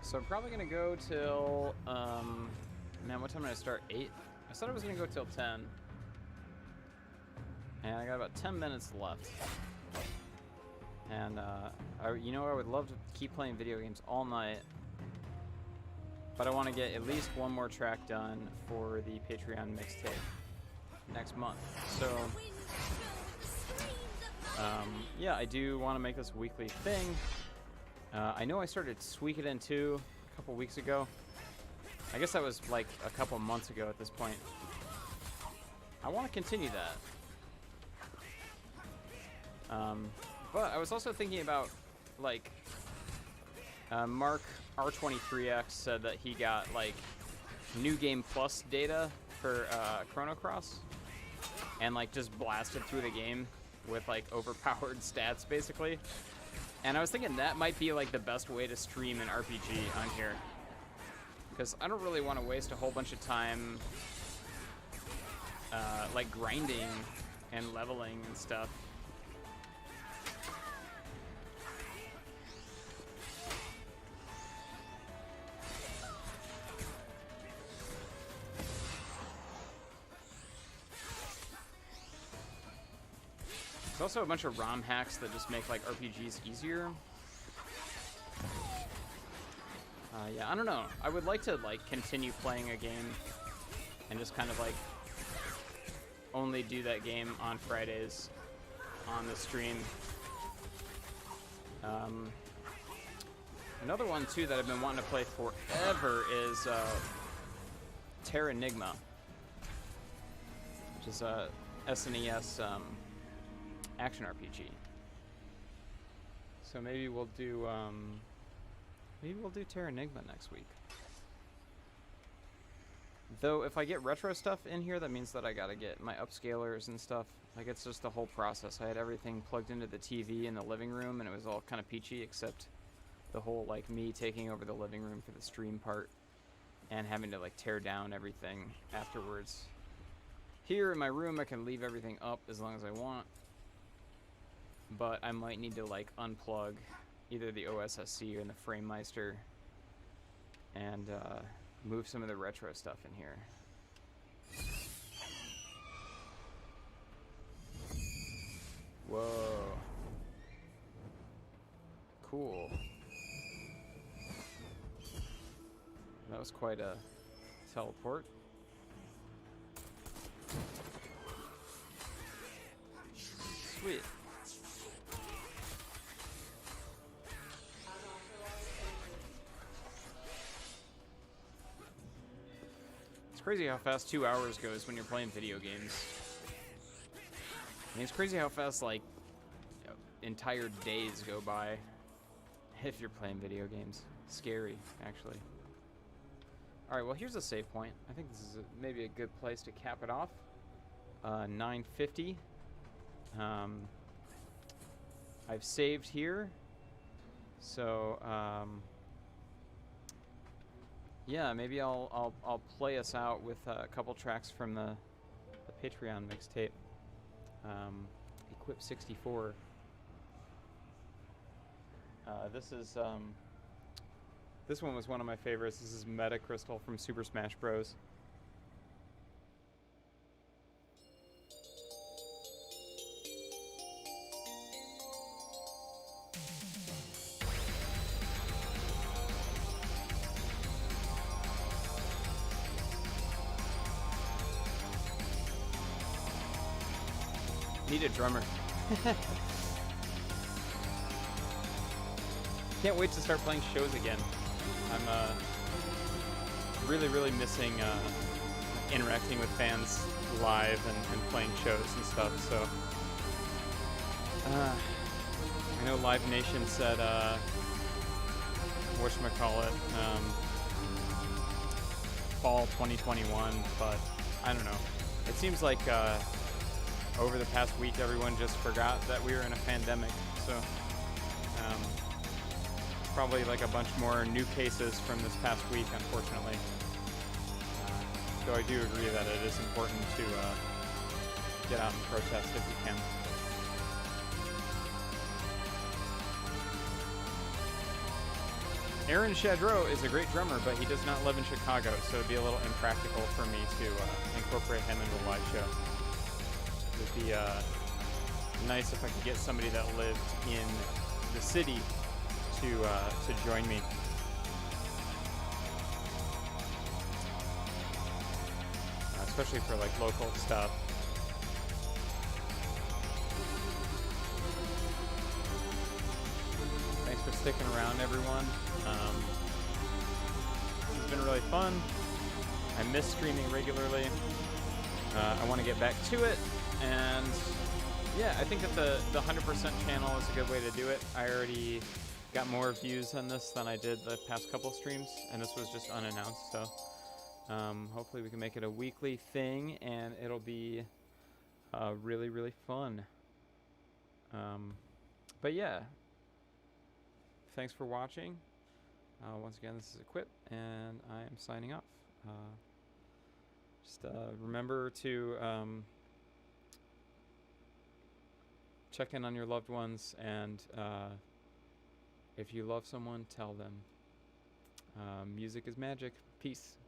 So I'm probably gonna go till, man, what time did I start? 8? I said I was gonna go till 10. And I got about 10 minutes left. And, you know, I would love to keep playing video games all night. But I want to get at least one more track done for the Patreon mixtape next month. So, yeah, I do want to make this a weekly thing. I know I started Suikoden 2 a couple weeks ago. I guess that was like a couple months ago at this point. I want to continue that. But I was also thinking about, like, Mark R23X said that he got, like, New Game Plus data for Chrono Cross. And, like, just blasted through the game with, like, overpowered stats, basically. And I was thinking that might be like the best way to stream an RPG on here. Because I don't really want to waste a whole bunch of time like grinding and leveling and stuff. There's also a bunch of ROM hacks that just make like RPGs easier. Yeah, I don't know. I would like to like continue playing a game and just kind of like only do that game on Fridays on the stream. Another one too that I've been wanting to play forever is Terranigma, which is a SNES action RPG. So maybe we'll do Terranigma next week. Though if I get retro stuff in here, that means that I gotta get my upscalers and stuff. Like, it's just a whole process. I had everything plugged into the TV in the living room, and it was all kind of peachy, except the whole, like, me taking over the living room for the stream part and having to, like, tear down everything afterwards. Here in my room, I can leave everything up as long as I want. But I might need to, like, unplug either the OSSC or the FrameMeister and move some of the retro stuff in here. Whoa. Cool. That was quite a teleport. Sweet. It's crazy how fast 2 hours goes when you're playing video games. I mean, it's crazy how fast, like, entire days go by if you're playing video games. Scary, actually. Alright, well, here's a save point. I think this is maybe a good place to cap it off. 950. I've saved here. So, yeah, maybe I'll play us out with a couple tracks from the Patreon mixtape. Equip 64. This one was one of my favorites. This is Meta Crystal from Super Smash Bros. Need a drummer. Can't wait to start playing shows again. I'm really missing interacting with fans live and playing shows and stuff. So I know Live Nation said whatchamacallit, fall 2021, but I don't know. It seems like over the past week everyone just forgot that we were in a pandemic. So probably like a bunch more new cases from this past week, unfortunately. Though I do agree that it is important to get out and protest if you can. Aaron Shadrow is a great drummer, but he does not live in Chicago, so it'd be a little impractical for me to incorporate him into a live show. It would be nice if I could get somebody that lived in the city to join me. Especially for like local stuff. Thanks for sticking around, everyone. This has been really fun. I miss streaming regularly. I want to get back to it, and yeah, I think that the 100% channel is a good way to do it. I already got more views on this than I did the past couple streams, and this was just unannounced, so hopefully we can make it a weekly thing, and it'll be really, really fun. But yeah, thanks for watching. Once again, this is Equip, and I am signing off. Just remember to check in on your loved ones, and if you love someone, tell them. Music is magic. Peace.